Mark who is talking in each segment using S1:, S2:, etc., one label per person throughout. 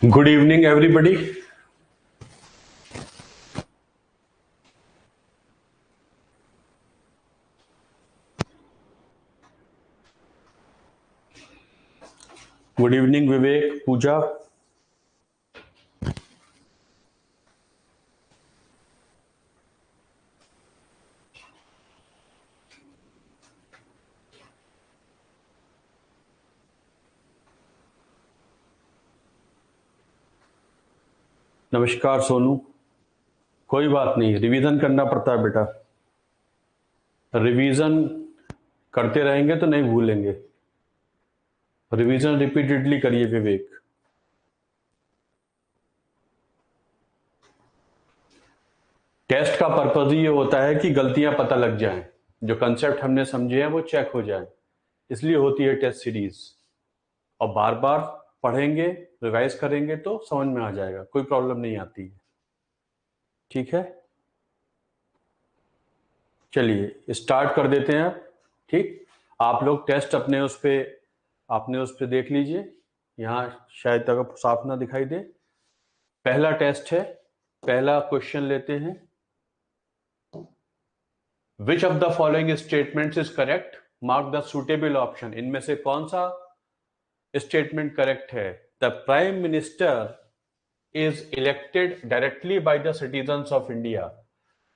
S1: Good evening, everybody. Good evening, Vivek, Pooja. नमस्कार सोनू। कोई बात नहीं, रिवीजन करना पड़ता है बेटा। रिवीजन करते रहेंगे तो नहीं भूलेंगे। रिवीजन रिपीटेडली करिए विवेक। टेस्ट का पर्पज ये होता है कि गलतियां पता लग जाएं, जो कंसेप्ट हमने समझे हैं वो चेक हो जाएं, इसलिए होती है टेस्ट सीरीज। और बार बार पढ़ेंगे, रिवाइज करेंगे तो समझ में आ जाएगा, कोई प्रॉब्लम नहीं आती है। ठीक है, चलिए स्टार्ट कर देते हैं। ठीक, आप लोग टेस्ट अपने उस पे देख लीजिए। यहाँ शायद तक साफ ना दिखाई दे। पहला टेस्ट है, पहला क्वेश्चन लेते हैं। विच of the following statements is correct, mark the suitable option. इनमें से कौन सा स्टेटमेंट करेक्ट है? The prime minister is elected directly by the citizens of India.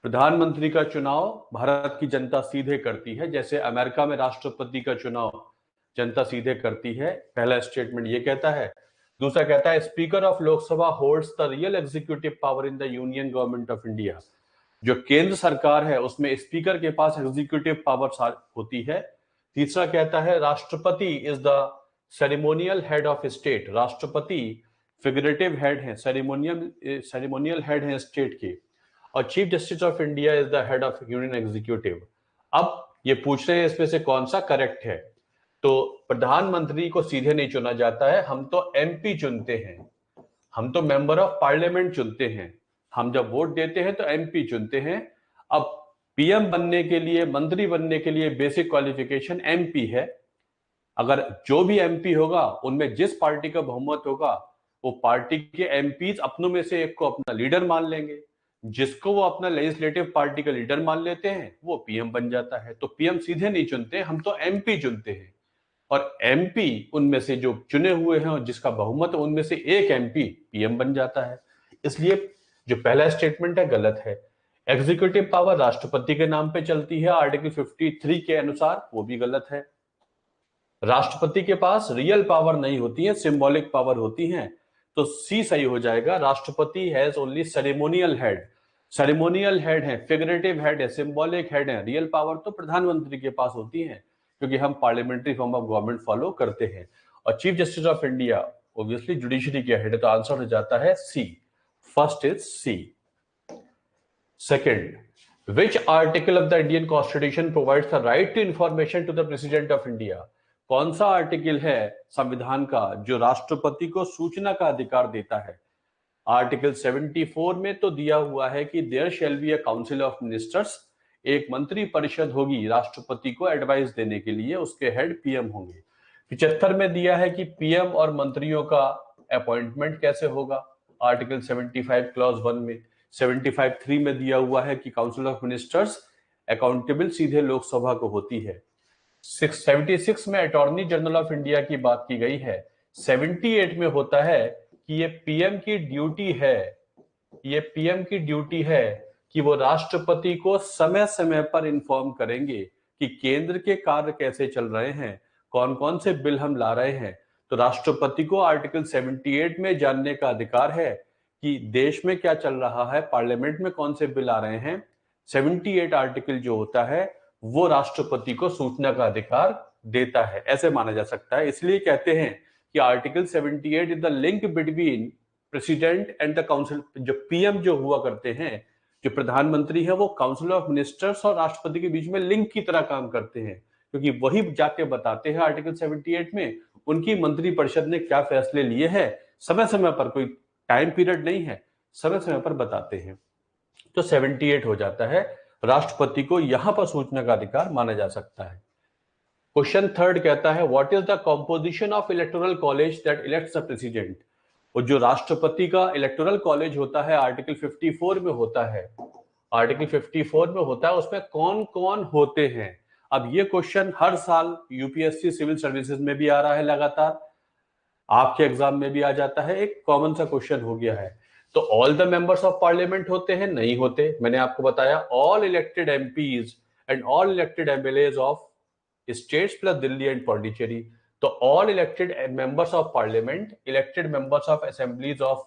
S1: प्रधानमंत्री का चुनाव भारत की जनता सीधे करती है, जैसे अमेरिका में राष्ट्रपति का चुनाव जनता सीधे करती है। पहला स्टेटमेंट ये कहता है। दूसरा कहता है speaker of Lok Sabha holds the real executive power in the union government of India. जो केंद्र सरकार है उसमें स्पीकर के पास एग्जीक्यूटिव पावर होती है। तीसरा कहता है राष्ट्रपति is the ceremonial head of state. राष्ट्रपति फिगरेटिव हेड है, सेरेमोनियल हेड है स्टेट के। और chief justice of India is the head of union executive. अब ये पूछ रहे हैं इसमें से कौन सा करेक्ट है। तो प्रधानमंत्री को सीधे नहीं चुना जाता है, हम तो एमपी चुनते हैं, हम तो मेंबर ऑफ पार्लियामेंट चुनते हैं। हम जब वोट देते हैं तो एमपी चुनते हैं। अब पीएम बनने के लिए, मंत्री बनने के लिए बेसिक क्वालिफिकेशन एमपी है। अगर जो भी एमपी होगा उनमें जिस पार्टी का बहुमत होगा वो पार्टी के एमपीज अपनों में से एक को अपना लीडर मान लेंगे। जिसको वो अपना लेजिस्लेटिव पार्टी का लीडर मान लेते हैं वो पीएम बन जाता है। तो पीएम सीधे नहीं चुनते, हम तो एमपी चुनते हैं। और एमपी उनमें से जो चुने हुए हैं और जिसका बहुमत है उनमें से एक एमपी पीएम बन जाता है। इसलिए जो पहला स्टेटमेंट है गलत है। एग्जीक्यूटिव पावर राष्ट्रपति के नाम पे चलती है आर्टिकल 53 के अनुसार, वो भी गलत है। राष्ट्रपति के पास रियल पावर नहीं होती है, सिंबॉलिक पावर होती है। तो सी सही हो जाएगा। राष्ट्रपति has only ceremonial head. Ceremonial head है, फिगरेटिव हेड है, सिंबॉलिक हेड है। रियल पावर तो प्रधानमंत्री के पास होती है, क्योंकि हम parliamentary form of government follow करते हैं। और chief justice of India obviously judiciary के हेड है, तो आंसर हो जाता है C. First is C. Second, which article of the Indian Constitution provides the right to information to the President of India? कौन सा आर्टिकल है संविधान का जो राष्ट्रपति को सूचना का अधिकार देता है? आर्टिकल 74 में तो दिया हुआ है कि there shall be a council of ministers. एक मंत्री परिषद होगी राष्ट्रपति को एडवाइस देने के लिए, उसके हेड पीएम होंगे। 75 में दिया है कि पीएम और मंत्रियों का अपॉइंटमेंट कैसे होगा, आर्टिकल 75 क्लॉज 1 में। 75(3) में दिया हुआ है कि काउंसिल ऑफ मिनिस्टर्स अकाउंटेबल सीधे लोकसभा को होती है। 76 में अटॉर्नी जनरल ऑफ इंडिया की बात की गई है। 78 में होता है कि ये पीएम की ड्यूटी है, ये पीएम की ड्यूटी है कि वो राष्ट्रपति को समय समय पर इन्फॉर्म करेंगे कि केंद्र के कार्य कैसे चल रहे हैं, कौन कौन से बिल हम ला रहे हैं। तो राष्ट्रपति को आर्टिकल 78 में जानने का अधिकार है कि देश में क्या चल रहा है, पार्लियामेंट में कौन से बिल आ रहे हैं। 78 आर्टिकल जो होता है वो राष्ट्रपति को सूचना का अधिकार देता है, ऐसे माना जा सकता है। इसलिए कहते हैं कि article 78 is the link between president and the council, जो पीएम जो हुआ करते हैं, जो प्रधानमंत्री है, वो काउंसिल ऑफ मिनिस्टर्स और राष्ट्रपति के बीच में लिंक की तरह काम करते हैं, क्योंकि वही जाके बताते हैं आर्टिकल 78 में उनकी मंत्रिपरिषद ने क्या फैसले लिए हैं, समय समय पर, कोई टाइम पीरियड नहीं है, समय समय पर बताते हैं। तो 78 हो जाता है, राष्ट्रपति को यहां पर सूचना का अधिकार माना जा सकता है। क्वेश्चन थर्ड कहता है what is the composition of electoral college that elects the president. और जो राष्ट्रपति का इलेक्टोरल कॉलेज होता है आर्टिकल 54 में होता है, आर्टिकल 54 में होता है, उसमें कौन कौन होते हैं। अब ये क्वेश्चन हर साल यूपीएससी सिविल सर्विसेज में भी आ रहा है, लगातार आपके एग्जाम में भी आ जाता है, एक कॉमन सा क्वेश्चन हो गया है। तो all the members of parliament होते हैं, नहीं होते, मैंने आपको बताया all elected MPs and all elected MLAs of states plus Delhi and Pondicherry. तो all elected members of parliament, elected members of assemblies of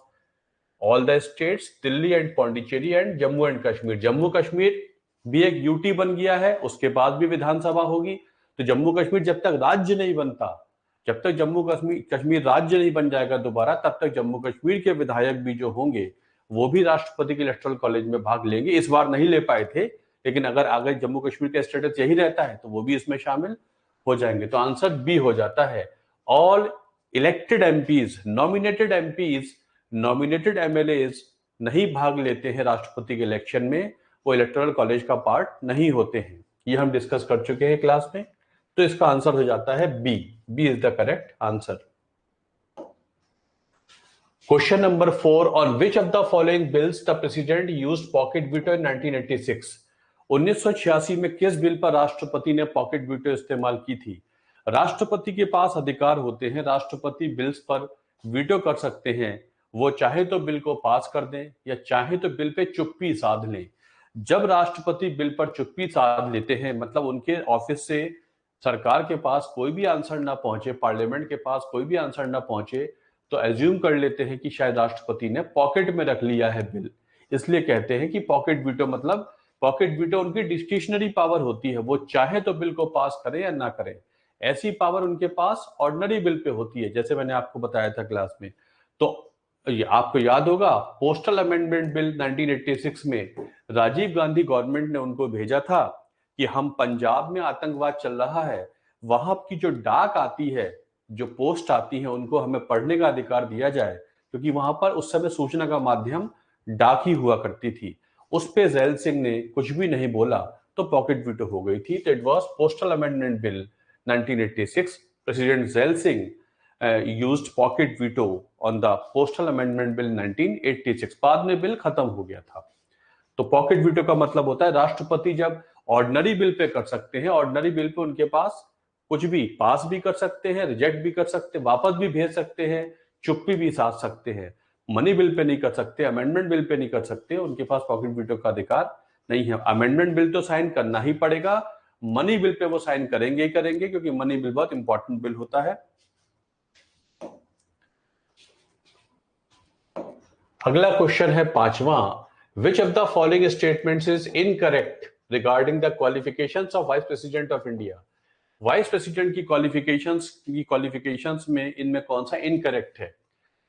S1: all the states, Delhi and Pondicherry and Jammu and Kashmir. Jammu Kashmir भी एक यूटी बन गया है, उसके बाद भी विधानसभा होगी। तो जम्मू कश्मीर जब तक राज्य नहीं बनता, जब तक जम्मू कश्मीर राज्य नहीं बन जाएगा दोबारा, तब तक जम्मू कश्मीर के विधायक भी जो होंगे वो भी राष्ट्रपति के इलेक्टोरल कॉलेज में भाग लेंगे। इस बार नहीं ले पाए थे, लेकिन अगर आगे जम्मू कश्मीर का स्टेटस यही रहता है तो वो भी इसमें शामिल हो जाएंगे। तो आंसर बी हो जाता है, all elected MPs, nominated MPs, nominated MLAs नहीं भाग लेते हैं राष्ट्रपति के इलेक्शन में, वो इलेक्टोरल कॉलेज का पार्ट नहीं होते हैं। ये हम डिस्कस कर चुके हैं क्लास में। तो इसका आंसर हो जाता है B, B is the correct answer. Question number 4, on which of the following bills the president used pocket veto in 1986। 1986 में किस बिल पर राष्ट्रपति ने पॉकेट वीटो इस्तेमाल की थी। राष्ट्रपति के पास अधिकार होते हैं, राष्ट्रपति बिल्स पर वीटो कर सकते हैं। वो चाहे तो बिल को पास कर दें या चाहे तो बिल पे चुप्पी साध लें। जब राष्ट्रपति बिल पर चुप्पी साध लेते हैं, मतलब उनके ऑफिस से सरकार के पास कोई भी आंसर ना पहुंचे, पार्लियामेंट के पास कोई भी आंसर ना पहुंचे, तो एज्यूम कर लेते हैं कि शायद राष्ट्रपति ने पॉकेट में रख लिया है बिल। इसलिए कहते हैं कि पॉकेट वीटो, मतलब पॉकेट वीटो उनकी डिस्क्रिशनरी पावर होती है, वो चाहे तो बिल को पास करें या ना करें। ऐसी पावर उनके पास ऑर्डिनरी बिल पे होती है, जैसे मैंने आपको बताया था क्लास में। तो आपको याद होगा पोस्टल अमेंडमेंट बिल 1986 में राजीव गांधी गवर्नमेंट ने उनको भेजा था कि हम पंजाब में आतंकवाद चल रहा है, वहां की जो डाक आती है, जो पोस्ट आती है, उनको हमें पढ़ने का अधिकार दिया जाए, क्योंकि वहां पर उस समय सूचना का माध्यम डाक ही हुआ करती थी। उस पे जैल सिंह ने कुछ भी नहीं बोला तो पॉकेट वीटो हो गई थी। तो it was postal amendment bill 1986। President gel Singh used pocket veto on the postal amendment bill 1986। बाद में बिल खत्म हो गया था। तो पॉकेट वीटो का मतलब होता है राष्ट्रपति जब ऑर्डिनरी बिल पे कर सकते हैं, ऑर्डिनरी बिल पे उनके पास कुछ भी पास भी कर सकते हैं, रिजेक्ट भी कर सकते हैं, वापस भी भेज सकते हैं, चुप्पी भी साध सकते हैं। मनी बिल पे नहीं कर सकते, अमेंडमेंट बिल पे नहीं कर सकते, उनके पास पॉकेट वीटो का अधिकार नहीं है। अमेंडमेंट बिल तो साइन करना ही पड़ेगा, मनी बिल पे वो साइन करेंगे ही करेंगे, क्योंकि मनी बिल बहुत इंपॉर्टेंट बिल होता है। अगला क्वेश्चन है 5वां, which of the following statements is incorrect regarding the qualifications of vice president of India. Vice president की क्वालिफिकेशंस में इनमें कौन सा इनकरेक्ट है।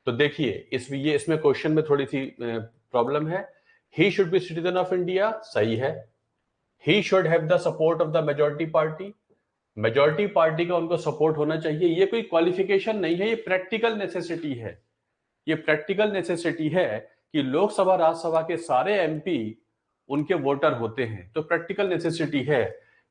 S1: तो देखिए इसमें क्वेश्चन में थोड़ी सी प्रॉब्लम है। He should B citizen of India, सही है। He should have the support of the majority party, majority party का उनको सपोर्ट होना चाहिए। ये कोई क्वालिफिकेशन नहीं है, ये प्रैक्टिकल नेसेसिटी है। ये प्रैक्टिकल नेसेसिटी है कि लोकसभा राज्यसभा के सारे एमपी उनके वोटर होते हैं, तो प्रैक्टिकल नेसेसिटी है।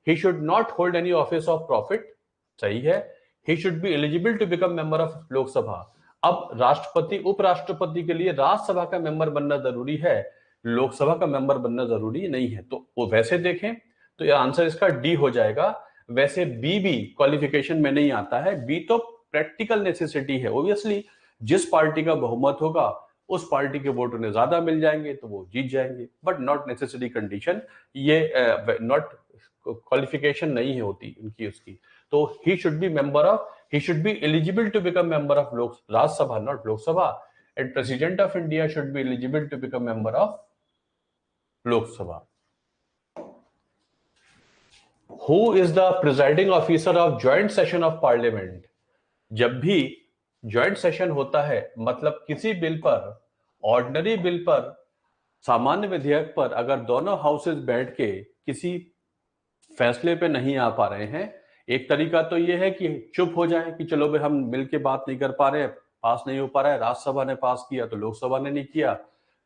S1: He should not hold any office of profit, सही है। He should be eligible to become member of Lok Sabha. अब राष्ट्रपति उपराष्ट्रपति के लिए राज्यसभा का मेंबर बनना जरूरी है, लोकसभा का मेंबर बनना जरूरी नहीं है। तो वो वैसे देखें तो यह आंसर इसका डी हो जाएगा। वैसे बी भी क्वालिफिकेशन में नहीं आता है, बी तो प्रैक्टिकल नेसेसिटी है। ओब्वियसली जिस पार्टी का बहुमत होगा उस पार्टी के वोट उन्हें ज्यादा मिल जाएंगे तो वो जीत जाएंगे, बट नॉट नेसेसरी कंडीशन। ये नॉट क्वालिफिकेशन नहीं है होती उनकी उसकी। तो he should be member of, he should be eligible to become member of Rajya Sabha, not Lok Sabha, and president of India should be eligible to become member of Lok Sabha. Who is the presiding officer of joint session of parliament. जब भी joint session होता है मतलब किसी bill पर, ordinary bill पर, सामान्य विधेयक पर अगर दोनों हाउसेज बैठ के किसी फैसले पे नहीं आ पा रहे हैं, एक तरीका तो ये है कि चुप हो जाए कि चलो भाई हम मिलके बात नहीं कर पा रहे, पास नहीं हो पा रहा है, राज्यसभा ने पास किया तो लोकसभा ने नहीं किया,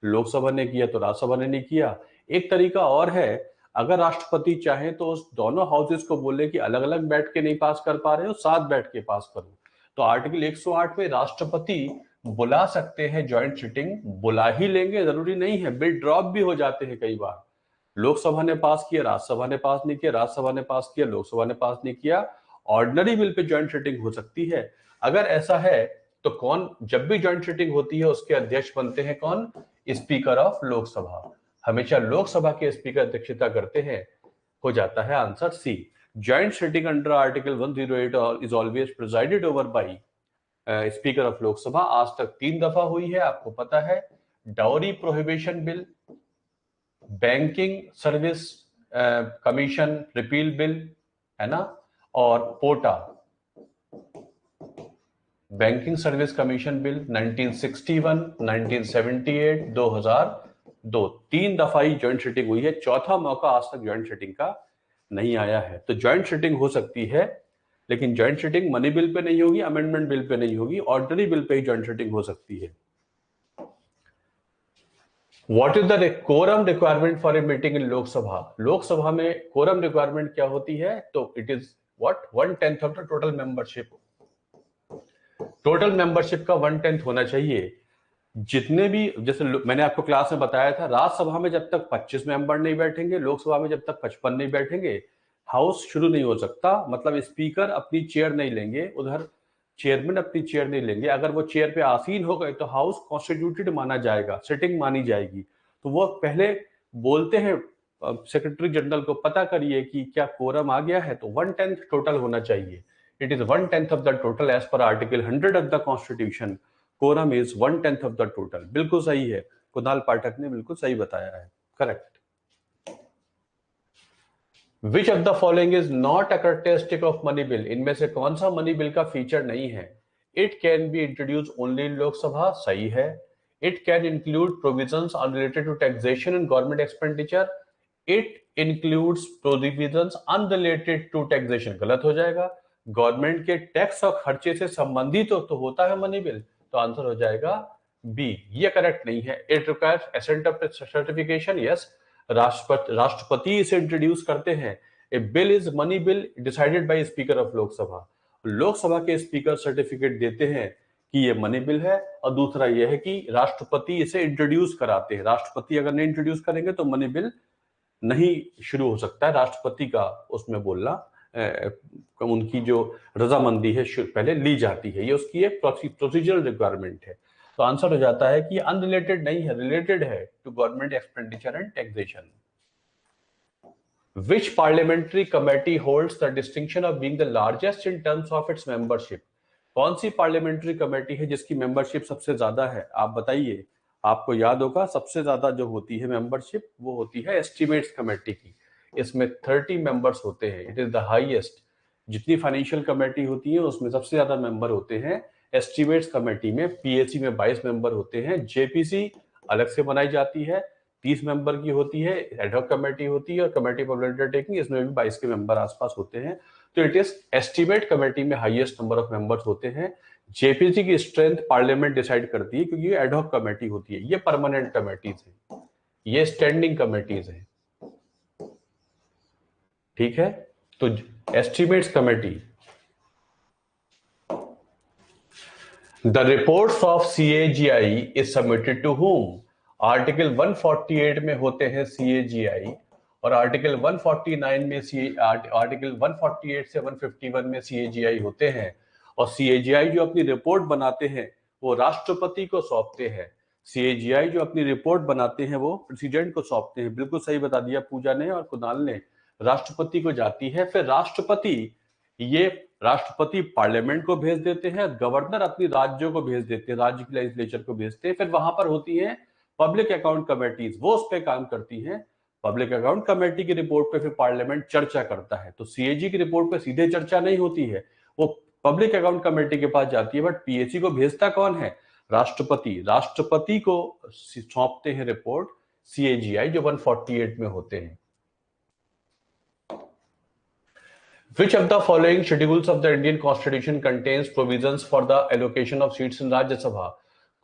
S1: लोकसभा ने किया तो राज्यसभा ने नहीं किया। एक तरीका और है, अगर राष्ट्रपति चाहे तो उस दोनों हाउसेज को बोले कि अलग अलग बैठ के नहीं पास कर पा रहे हो, साथ बैठ के पास करो। तो आर्टिकल 108 में राष्ट्रपति बुला सकते हैं ज्वाइंट सिटिंग, बुला ही लेंगे जरूरी नहीं है, बिल ड्रॉप भी हो जाते हैं कई बार। लोकसभा ने पास किया, राज्यसभा ने पास नहीं किया, राज्यसभा ने पास किया, लोकसभा ने पास नहीं किया, ordinary bill pay joint sitting हो सकती है। अगर ऐसा है तो कौन, जब भी ज्वाइंट सिटिंग होती है उसके अध्यक्ष बनते हैं कौन? Speaker of Lok Sabha. हमेशा लोकसभा के स्पीकर अध्यक्षता करते हैं। हो जाता है answer C. Joint sitting under article 108 is always presided over by speaker of Lok Sabha. आज तक 3 दफा हुई है, आपको पता है। Dowry prohibition bill, banking service commission repeal bill, है ना, और POTA banking service commission bill 1961, 1978, 2002, 3 दफा ही ज्वाइंट सिटिंग हुई है। चौथा मौका आज तक ज्वाइंट सिटिंग का नहीं आया है। तो ज्वाइंट सिटिंग हो सकती है, लेकिन joint sitting money bill pay नहीं होगी, अमेंडमेंट बिल पे नहीं होगी, ऑर्डिनरी बिल पे ही ज्वाइंट सिटिंग हो सकती है। What is the quorum requirement for a meeting in लोक सभा? लोकसभा में quorum requirement क्या होती है? तो it is what? 1/10 of the total membership. Total membership का 1/10 होना चाहिए। जितने भी, जैसे मैंने आपको क्लास में बताया था, राज्यसभा में जब तक 25 मेंबर नहीं बैठेंगे, लोकसभा में जब तक 55 नहीं बैठेंगे, हाउस शुरू नहीं हो सकता। मतलब स्पीकर अपनी चेयर नहीं लेंगे, उधर चेयरमैन अपनी चेयर नहीं लेंगे। अगर वो चेयर पे आसीन हो गए तो हाउस कॉन्स्टिट्यूटेड माना जाएगा, सिटिंग मानी जाएगी। तो वो पहले बोलते हैं सेक्रेटरी जनरल को, पता करिए कि क्या कोरम आ गया है, तो 1/10 टोटल होना चाहिए। It is 1/10 of the total as per article 100 of the constitution. Quorum is 1/10 of the total. बिल्कुल सही है, कुणाल पाठक ने बिल्कुल सही बताया है, correct. Which of the following is not a characteristic of money bill? इनमें से कौन सा मनी बिल का फीचर नहीं है? It can be introduce only in Lok Sabha, सही है। It can include provisions unrelated to taxation and government expenditure. It includes provisions unrelated to taxation, गलत हो जाएगा। गवर्नमेंट के टैक्स और खर्चे से संबंधित तो होता है मनी बिल, तो आंसर हो जाएगा बी। ये करेक्ट नहीं है। It requires assent of certification, yes, राष्ट्रपति इसे इंट्रोड्यूस करते हैं। A bill is money bill decided by speaker of Lok Sabha. Lok Sabha के स्पीकर सर्टिफिकेट देते हैं कि ये मनी बिल है। और दूसरा यह है कि राष्ट्रपति इसे इंट्रोड्यूस कराते हैं। राष्ट्रपति अगर नहीं इंट्रोड्यूस करेंगे तो मनी बिल नहीं शुरू हो सकता है। राष्ट्रपति का उसमें बोलना, उनकी जो रजामंदी है पहले ली जाती है। ये उसकी एक प्रोसीजरल रिक्वायरमेंट है। तो आंसर हो जाता है कि अनरिलेटेड नहीं है, रिलेटेड है to government expenditure and taxation. Which parliamentary committee holds the distinction of being the largest in terms of its membership? कौन सी पार्लियामेंट्री कमेटी है जिसकी मेंबरशिप सबसे ज्यादा है? आप बताइए। आपको याद होगा सबसे ज्यादा जो होती है मेंबरशिप वो होती है एस्टिमेट्स कमेटी की। इसमें 30 मेंबर्स होते हैं। It is the highest. जितनी फाइनेंशियल कमेटी होती है उसमें सबसे ज्यादा मेंबर होते हैं एस्टिमेट्स कमेटी में। पीएसी में 22 मेंबर होते हैं। जेपीसी अलग से बनाई जाती है, 30 मेंबर की होती है। एडहॉक कमेटी होती है और कमेटी ऑफ अंडरटेकिंग, इसमें भी 22 के मेंबर आसपास होते हैं। तो इट इज एस्टिमेट कमेटी में हाईएस्ट नंबर ऑफ मेंबर्स होते हैं। जेपीसी की स्ट्रेंथ पार्लियामेंट डिसाइड करती है क्योंकि ये एडहॉक कमेटी होती है। ये परमानेंट कमेटीज है, ये स्टैंडिंग कमेटीज है, ठीक है। तो estimates committee, the reports of CAGI is submitted to whom? Article 148 में होते हैं सीएजीआई और आर्टिकल 149 में आर्टिकल 148 से 151 में सीएजीआई होते हैं। और सीएजीआई जो अपनी रिपोर्ट बनाते हैं वो राष्ट्रपति को सौंपते हैं। सीएजीआई जो अपनी रिपोर्ट बनाते हैं वो प्रेसिडेंट को सौंपते हैं। बिल्कुल सही बता दिया पूजा ने और कुणाल ने। राष्ट्रपति को जाती है, फिर राष्ट्रपति पार्लियामेंट को भेज देते हैं, गवर्नर अपनी राज्यों को भेज देते हैं, राज्य की लेजिस्लेचर को भेजते हैं। फिर वहां पर होती है पब्लिक अकाउंट कमेटीज, वो उस पर काम करती हैं। पब्लिक अकाउंट कमेटी की रिपोर्ट पे फिर पार्लियामेंट चर्चा करता है। तो सीएजी की रिपोर्ट पे सीधे चर्चा नहीं होती है, वो पब्लिक अकाउंट कमेटी के पास जाती है, बट पीएससी को भेजता कौन है? राष्ट्रपति। राष्ट्रपति को सौंपते हैं रिपोर्ट सीएजीआई, जो 148 में होते हैं। Which of the following schedules of the Indian Constitution contains provisions for the allocation of seats in राज्य सभा?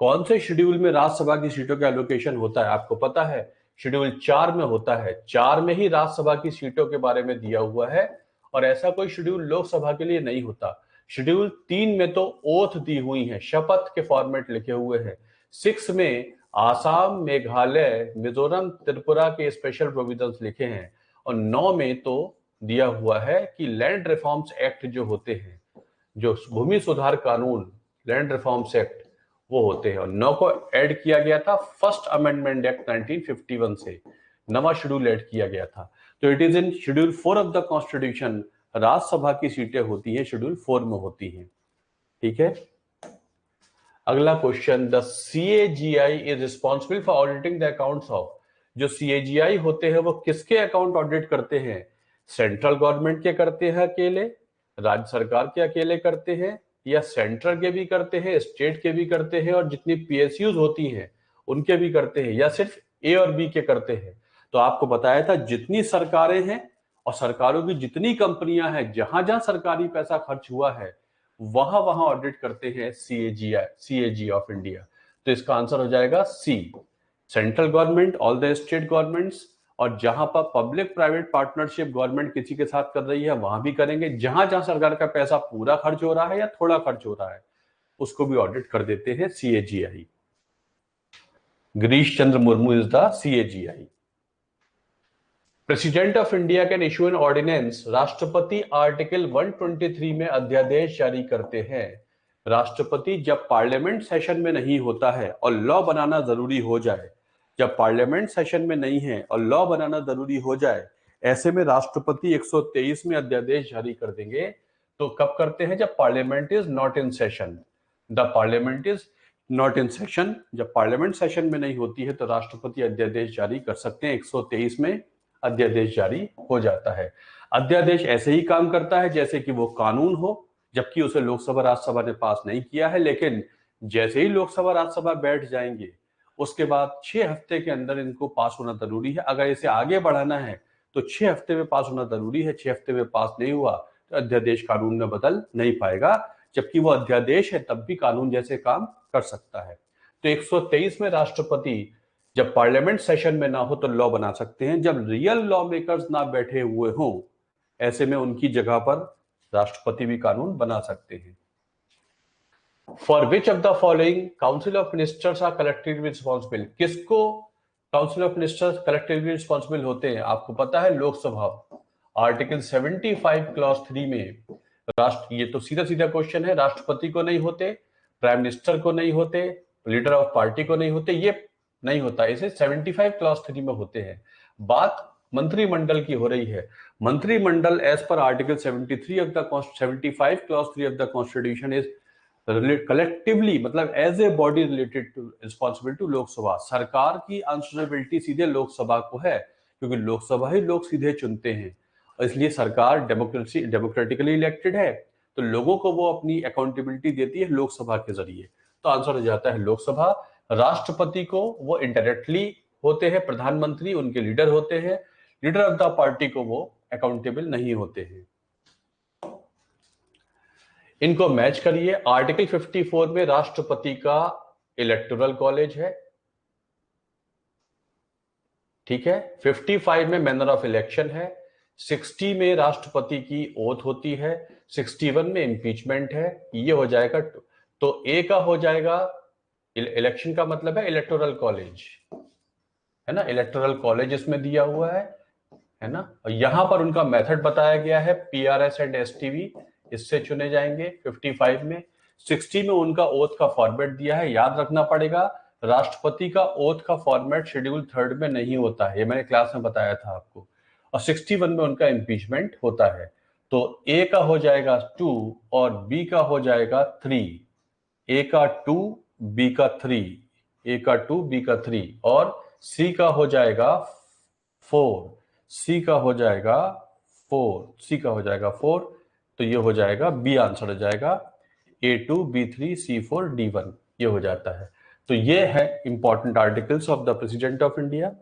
S1: कौन से शेड्यूल में राज्यसभा की सीटों का एलोकेशन होता है? आपको पता है, शेड्यूल 4 में होता है। 4 में ही राज्यसभा की सीटों के बारे में दिया हुआ है, और ऐसा कोई शेड्यूल लोकसभा के लिए नहीं होता। शेड्यूल 3 में तो ओथ दी हुई है, शपथ के फॉर्मेट लिखे हुए हैं। 6 में आसाम, मेघालय, मिजोरम, त्रिपुरा के स्पेशल प्रोविजंस लिखे हैं, और 9 में तो दिया हुआ है कि लैंड रिफॉर्म्स एक्ट जो होते हैं, जो भूमि सुधार कानून, लैंड रिफॉर्म्स एक्ट, वो होते हैं। और 9 को ऐड किया गया था फर्स्ट अमेंडमेंट एक्ट 1951 से, नवा शेड्यूल ऐड किया गया था। तो it is in schedule 4 of the constitution, Rajya Sabha की सीटें होती हैं शेड्यूल 4 में होती हैं। ठीक है, अगला question, the CAGI is responsible for auditing the accounts of. जो सीएजीआई होते हैं वो किसके अकाउंट ऑडिट करते हैं? सेंट्रल गवर्नमेंट के करते हैं अकेले, राज्य सरकार के अकेले करते हैं, या सेंट्रल के भी करते हैं, स्टेट के भी करते हैं, और जितनी पीएसयूज होती हैं उनके भी करते हैं, या सिर्फ ए और बी के करते हैं? तो आपको बताया था जितनी सरकारें हैं और सरकारों की जितनी कंपनियां हैं, जहां जहां सरकारी पैसा खर्च हुआ है वहां वहां ऑडिट करते हैं सीएजी ऑफ इंडिया। तो इसका आंसर हो जाएगा C, central government, all the state governments, और जहां पर पब्लिक प्राइवेट पार्टनरशिप गवर्नमेंट किसी के साथ कर रही है वहां भी करेंगे। जहां जहां सरकार का पैसा पूरा खर्च हो रहा है या थोड़ा खर्च हो रहा है उसको भी ऑडिट कर देते हैं CAGI. Girish Chandra Murmu is the CAGI. President of India can issue an ordinance. राष्ट्रपति आर्टिकल 123 में अध्यादेश जारी करते हैं। राष्ट्रपति जब पार्लियामेंट सेशन में नहीं होता है और लॉ बनाना जरूरी हो जाए, जब पार्लियामेंट सेशन में नहीं है और लॉ बनाना जरूरी हो जाए, ऐसे में राष्ट्रपति 123 में अध्यादेश जारी कर देंगे। तो कब करते हैं? जब parliament is not in session. The parliament is not in session, जब पार्लियामेंट सेशन में नहीं होती है तो राष्ट्रपति अध्यादेश जारी कर सकते हैं। 123 में अध्यादेश जारी हो जाता है। अध्यादेश ऐसे ही काम करता है जैसे कि वो कानून हो, जबकि उसे लोकसभा राज्यसभा ने पास नहीं किया है, लेकिन जैसे ही लोकसभा राज्यसभा बैठ जाएंगे उसके बाद 6 हफ्ते के अंदर इनको पास होना जरूरी है। अगर इसे आगे बढ़ाना है तो 6 हफ्ते में पास होना जरूरी है। 6 हफ्ते में पास नहीं हुआ तो अध्यादेश कानून में बदल नहीं पाएगा, जबकि वो अध्यादेश है तब भी कानून जैसे काम कर सकता है। तो 123 में राष्ट्रपति जब पार्लियामेंट सेशन में ना हो तो लॉ बना सकते हैं। जब रियल लॉ मेकर्स ना बैठे हुए हों, ऐसे में उनकी जगह पर राष्ट्रपति भी कानून बना सकते हैं। For which of the following council of ministers are collectively responsible. किसको council of ministers collectively responsible होते हैं? आपको पता है, लोकसभा। आर्टिकल 75 क्लॉज 3 में ये तो सीधा सीधा क्वेश्चन है, राष्ट्रपति को नहीं होते, प्राइम मिनिस्टर को नहीं होते, लीडर ऑफ पार्टी को नहीं होते, ये नहीं होता। इसे 75 क्लॉज 3 में होते हैं। बात मंत्रिमंडल की हो रही है। मंत्रिमंडल as per article 75 clause 3 of the constitution is collectively, मतलब as a body related to responsible to Lok Sabha. सरकार की आंसरेबिलिटी सीधे लोकसभा को है, क्योंकि लोकसभा ही लोग सीधे चुनते हैं, और इसलिए सरकार डेमोक्रेटिकली इलेक्टेड है, तो लोगों को वो अपनी अकाउंटेबिलिटी देती है लोकसभा के जरिए। तो आंसर हो जाता है लोकसभा। राष्ट्रपति को वो इंडायरेक्टली होते हैं, प्रधानमंत्री उनके लीडर होते हैं, लीडर ऑफ द पार्टी को वो अकाउंटेबल नहीं होते हैं। इनको मैच करिए। आर्टिकल 54 में राष्ट्रपति का इलेक्टोरल कॉलेज है, ठीक है। 55 में मैनर ऑफ इलेक्शन है, 60 में राष्ट्रपति की ओथ होती है, 61 में इंपीचमेंट है। ये हो जाएगा, तो ए का हो जाएगा, इलेक्शन का मतलब है इलेक्टोरल कॉलेज, है ना। इलेक्टोरल कॉलेज इसमें दिया हुआ है ना। और यहां पर उनका मेथड बताया गया है, पीआरएस एंड एसटीवी, इससे चुने जाएंगे 55 में। 60 में उनका ओथ का फॉर्मेट दिया है, याद रखना पड़ेगा, राष्ट्रपति का ओथ का फॉर्मेट शेड्यूल 3 में नहीं होता है, ये मैंने क्लास में बताया था आपको। और 61 में उनका इम्पीचमेंट होता है। तो ए का हो जाएगा 2 और बी का हो जाएगा 3। ए का 2, बी का 3, ए का 2, बी का 3, और सी का हो जाएगा 4, सी का हो जाएगा 4, सी का हो जाएगा 4, तो ये हो जाएगा बी, आंसर हो जाएगा A2, B3, C4, D1, ये हो जाता है। तो ये है important articles of the president of India.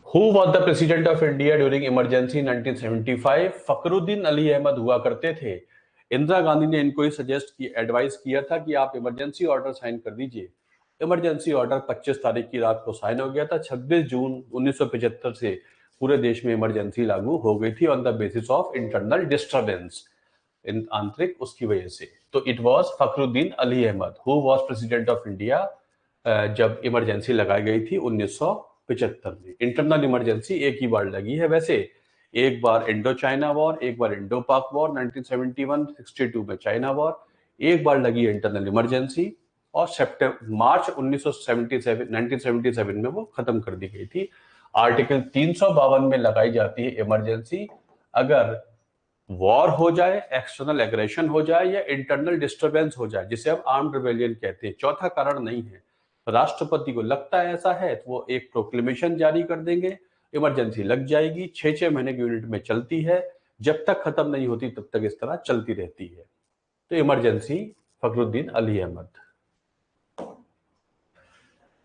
S1: Who was the president of India during emergency 1975? Fakhruddin Ali Ahmed हुआ करते थे। इंदिरा गांधी ने इनको ही सजेस्ट की, एडवाइस किया था कि आप इमरजेंसी ऑर्डर साइन कर दीजिए। इमरजेंसी ऑर्डर 25 तारीख की रात को साइन हो गया था। 26 जून 1975 से पूरे देश में इमरजेंसी लागू हो गई थी on the basis of internal disturbance, आंतरिक उसकी वजह से। तो it was Fakhruddin Ali Ahmed who was president of India जब इमरजेंसी लगाई गई थी 1975 में। इंटरनल इमरजेंसी एक ही बार लगी है वैसे, एक बार इंडो चाइना वॉर, एक बार इंडो पाक वॉर 1971-62 में चाइना वॉर, एक बार लगी इंटरनल इमरजेंसी और मार्च 1977 में वो खत्म कर दी गई थी। आर्टिकल 352 में लगाई जाती है इमरजेंसी अगर वॉर हो जाए, एक्सटर्नल एग्रेशन हो जाए या इंटरनल डिस्टरबेंस हो जाए, जिसे हम आर्म्ड रिबेलियन कहते हैं। चौथा कारण नहीं है। राष्ट्रपति को लगता है ऐसा है तो वो एक प्रोक्लेमेशन जारी कर देंगे, इमरजेंसी लग जाएगी, 6-6 महीने की यूनिट में चलती है, जब तक खत्म नहीं होती तब तक इस तरह चलती रहती है। तो emergency Fakhruddin Ali Ahmed.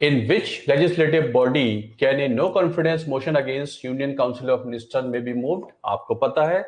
S1: In which legislative body can a no confidence motion against Union Council of Ministers may be moved? आपको पता है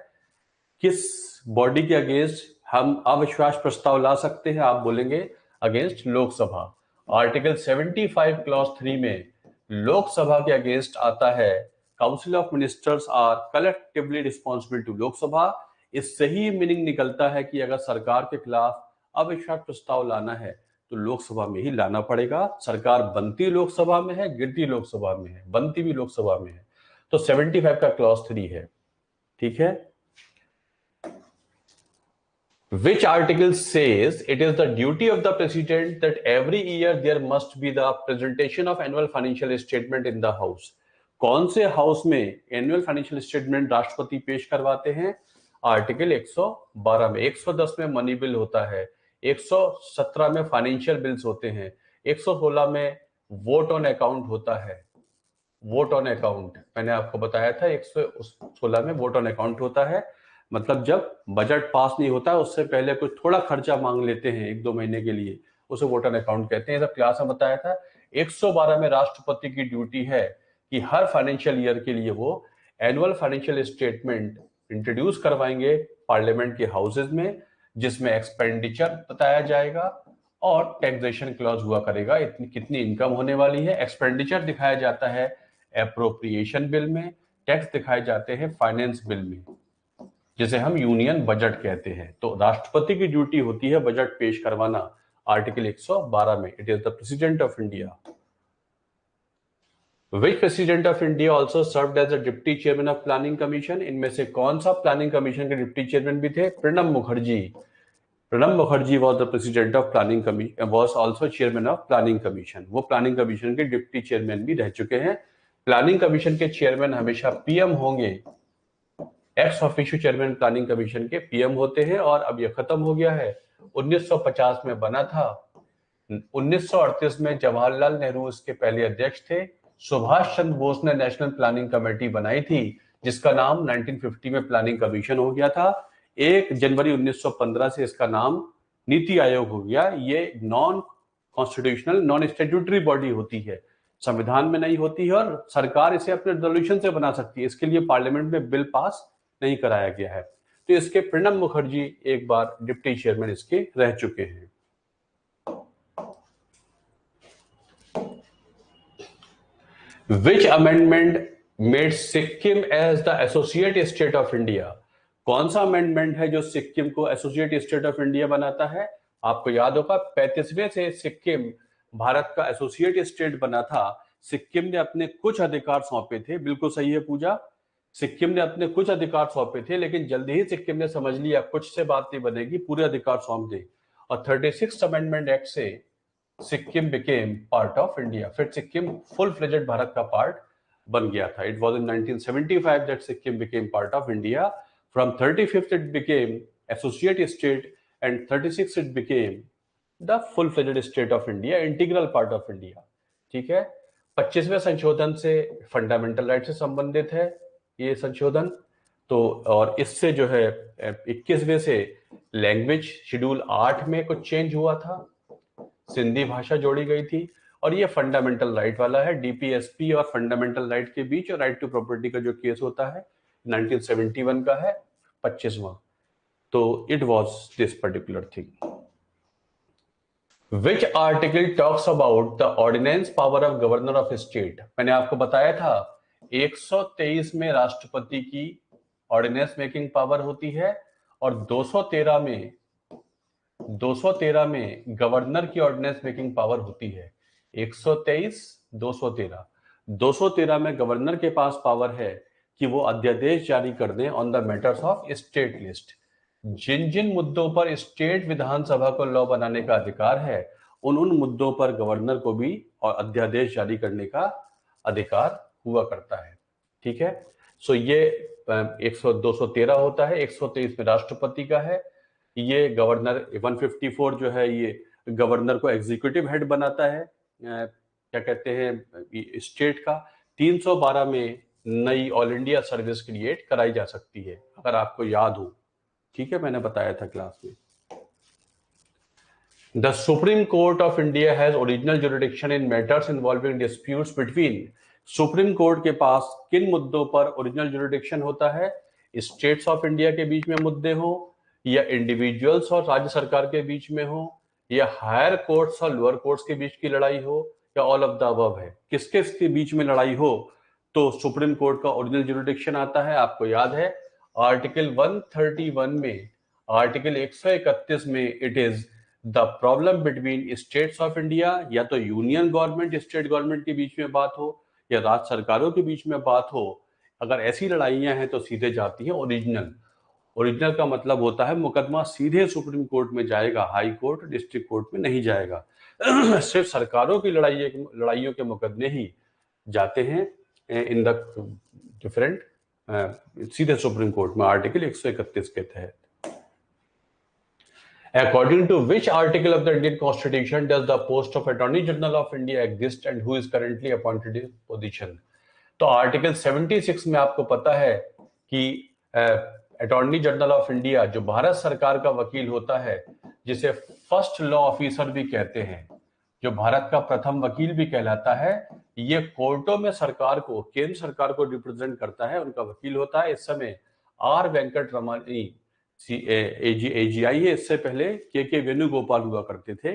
S1: किस बॉडी के अगेंस्ट हम अविश्वास प्रस्ताव ला सकते हैं? आप बोलेंगे अगेंस्ट लोकसभा। आर्टिकल 75 क्लॉज 3 में लोकसभा के अगेंस्ट आता है council of ministers are collectively responsible to Lok Sabha. इससे ही मीनिंग निकलता है कि अगर सरकार के खिलाफ अविश्वास प्रस्ताव लाना है तो लोकसभा में ही लाना पड़ेगा। सरकार बनती लोकसभा में है, गिरती लोकसभा में है, बनती भी लोकसभा में है। तो 75 का क्लॉज 3 है। ठीक है। Which article says it is the duty of the president that every year there must be the presentation of annual financial statement in the house? कौन से हाउस में एनुअल फाइनेंशियल स्टेटमेंट राष्ट्रपति पेश करवाते हैं? आर्टिकल 112 में। 110 में मनी बिल होता है, 117 में फाइनेंशियल बिल्स होते हैं, 116 में वोट ऑन अकाउंट होता है। वोट ऑन अकाउंट मैंने आपको बताया था, 116 में वोट ऑन अकाउंट होता है। मतलब जब बजट पास नहीं होता है उससे पहले कुछ थोड़ा खर्चा मांग लेते हैं 1-2 महीने के लिए, उसे वोट ऑन अकाउंट कहते हैं। सब क्लास में बताया था। 112 में राष्ट्रपति की ड्यूटी है कि हर फाइनेंशियल ईयर के लिए वो एनुअल फाइनेंशियल स्टेटमेंट इंट्रोड्यूस करवाएंगे पार्लियामेंट के हाउसेज में, जिसमें एक्सपेंडिचर बताया जाएगा और टैक्सेशन क्लॉज हुआ करेगा, इतनी कितनी इनकम होने वाली है। एक्सपेंडिचर दिखाया जाता है एप्रोप्रिएशन बिल में, टैक्स दिखाए जाते हैं फाइनेंस बिल में, जिसे हम यूनियन बजट कहते हैं। तो राष्ट्रपति की ड्यूटी होती है बजट पेश करवाना, आर्टिकल 112 में। It is the president of India. Which president of India also served as a deputy chairman of planning commission? इनमें से कौन सा प्लानिंग कमीशन के डिप्टी चेयरमैन भी थे? Pranab Mukherjee. Pranab Mukherjee was the president of planning commission, was also chairman of planning commission। वो planning commission के deputy chairman भी रह चुके हैं। प्लानिंग कमीशन के चेयरमैन हमेशा पीएम होंगे। Ex officio chairman planning commission के पीएम होते हैं और अब यह खत्म हो गया है। 1950 में बना था। 1938 में जवाहरलाल नेहरू इसके पहले अध्यक्ष थे। सुभाष चंद्र बोस ने नेशनल प्लानिंग कमेटी बनाई थी, जिसका नाम 1950 में प्लानिंग कमीशन हो गया था। 1 जनवरी 1915 से इसका नाम नीति आयोग हो गया। ये non constitutional, non statutory body होती है, संविधान में नहीं होती है और सरकार इसे अपने रेजोल्यूशन से बना सकती है। इसके लिए पार्लियामेंट में बिल पास नहीं कराया गया है। तो इसके प्रणब मुखर्जी एक बार डिप्टी चेयरमैन इसके रह चुके हैं। Which amendment made Sikkim as the associate state of India? कौन सा अमेंडमेंट है जो सिक्किम को एसोसिएट स्टेट ऑफ इंडिया बनाता है? आपको याद होगा 35वें से सिक्किम भारत का एसोसिएट स्टेट बना था। सिक्किम ने अपने कुछ अधिकार सौंपे थे, बिल्कुल सही है पूजा। सिक्किम ने अपने कुछ अधिकार सौंपे थे, लेकिन जल्दी ही सिक्किम ने समझ लिया कुछ से बात नहीं बनेगी, पूरे अधिकार सौंप दे। और 36 अमेंडमेंट एक्ट से Sikkim became part of India. फिर सिक्किम फुल फ्लेजेड भारत का पार्ट बन गया था। It was in 1975 that Sikkim became part of India. From 35th it became associate state and 36 it became the full fledged state of India, integral part of India. ठीक है। 25वें संशोधन से fundamental right से संबंधित है। ये संशोधन। तो और इससे जो है 21वें से लैंग्वेज शेड्यूल 8 में कुछ चेंज हुआ था, सिंधी भाषा जोड़ी गई थी, और ये फंडामेंटल राइट वाला है, डीपीएसपी और फंडामेंटल राइट के बीच और राइट टू प्रॉपर्टी का जो केस होता है 1971 का है 25वां। तो it was this particular thing. Which article talks about the ordinance power of governor of state? मैंने आपको बताया था 123 में राष्ट्रपति की ऑर्डिनेंस मेकिंग पावर होती है और 213 में गवर्नर की ऑर्डिनेंस मेकिंग पावर होती है। 123, 213, 213 में गवर्नर के पास पावर है कि वो अध्यादेश जारी कर दें on the matters of state list. जिन जिन मुद्दों पर स्टेट विधानसभा को लॉ बनाने का अधिकार है उन मुद्दों पर गवर्नर को भी और अध्यादेश जारी करने का अधिकार हुआ करता है। ठीक है, सो ये 213 होता है, 123 में राष्ट्रपति का है। ये गवर्नर 154 जो है ये गवर्नर को एग्जीक्यूटिव हेड बनाता है, क्या कहते हैं, स्टेट का। 312 में नई ऑल इंडिया सर्विस क्रिएट कराई जा सकती है, अगर आपको याद हो। ठीक है, मैंने बताया था क्लास में। The supreme court of India has original jurisdiction in matters involving disputes between. Supreme court के पास किन मुद्दों पर ओरिजिनल जुरिडिक्शन होता है? स्टेट्स ऑफ इंडिया के बीच में मुद्दे हो, या इंडिविजुअल्स और राज्य सरकार के बीच में हो, या हायर कोर्ट्स और लोअर कोर्ट्स के बीच की लड़ाई हो, या ऑल ऑफ द अबव है। किसके बीच में लड़ाई हो तो सुप्रीम कोर्ट का ओरिजिनल जुरिडिक्शन आता है। आपको याद है आर्टिकल 131 में, आर्टिकल 131 में it is the problem between states of India, या तो यूनियन गवर्नमेंट स्टेट गवर्नमेंट के बीच में बात हो या राज्य सरकारों के बीच में बात हो। अगर ऐसी लड़ाइयां हैं तो सीधे जाती हैं ओरिजिनल। ओरिजिनल का मतलब होता है मुकदमा सीधे सुप्रीम कोर्ट में जाएगा, हाई कोर्ट डिस्ट्रिक्ट कोर्ट में नहीं जाएगा। सिर्फ सरकारों की लड़ाइयों के मुकदमे ही जाते हैं इन द डिफरेंट सीधे सुप्रीम कोर्ट में, आर्टिकल 131 के तहत। According to which article of the Indian Constitution does the post of Attorney General of India exist and who is currently appointed in position? तो आर्टिकल 76 में आपको पता है कि अटॉर्नी जनरल ऑफ इंडिया जो भारत सरकार का वकील होता है, जिसे फर्स्ट लॉ ऑफिसर भी कहते हैं, जो भारत का प्रथम वकील भी कहलाता है, ये कोर्टों में सरकार को, केंद्र सरकार को रिप्रेजेंट करता है, उनका वकील होता है। इस समय आर वेंकट रमणी एजीआई है, इससे पहले के वेणुगोपाल हुआ करते थे,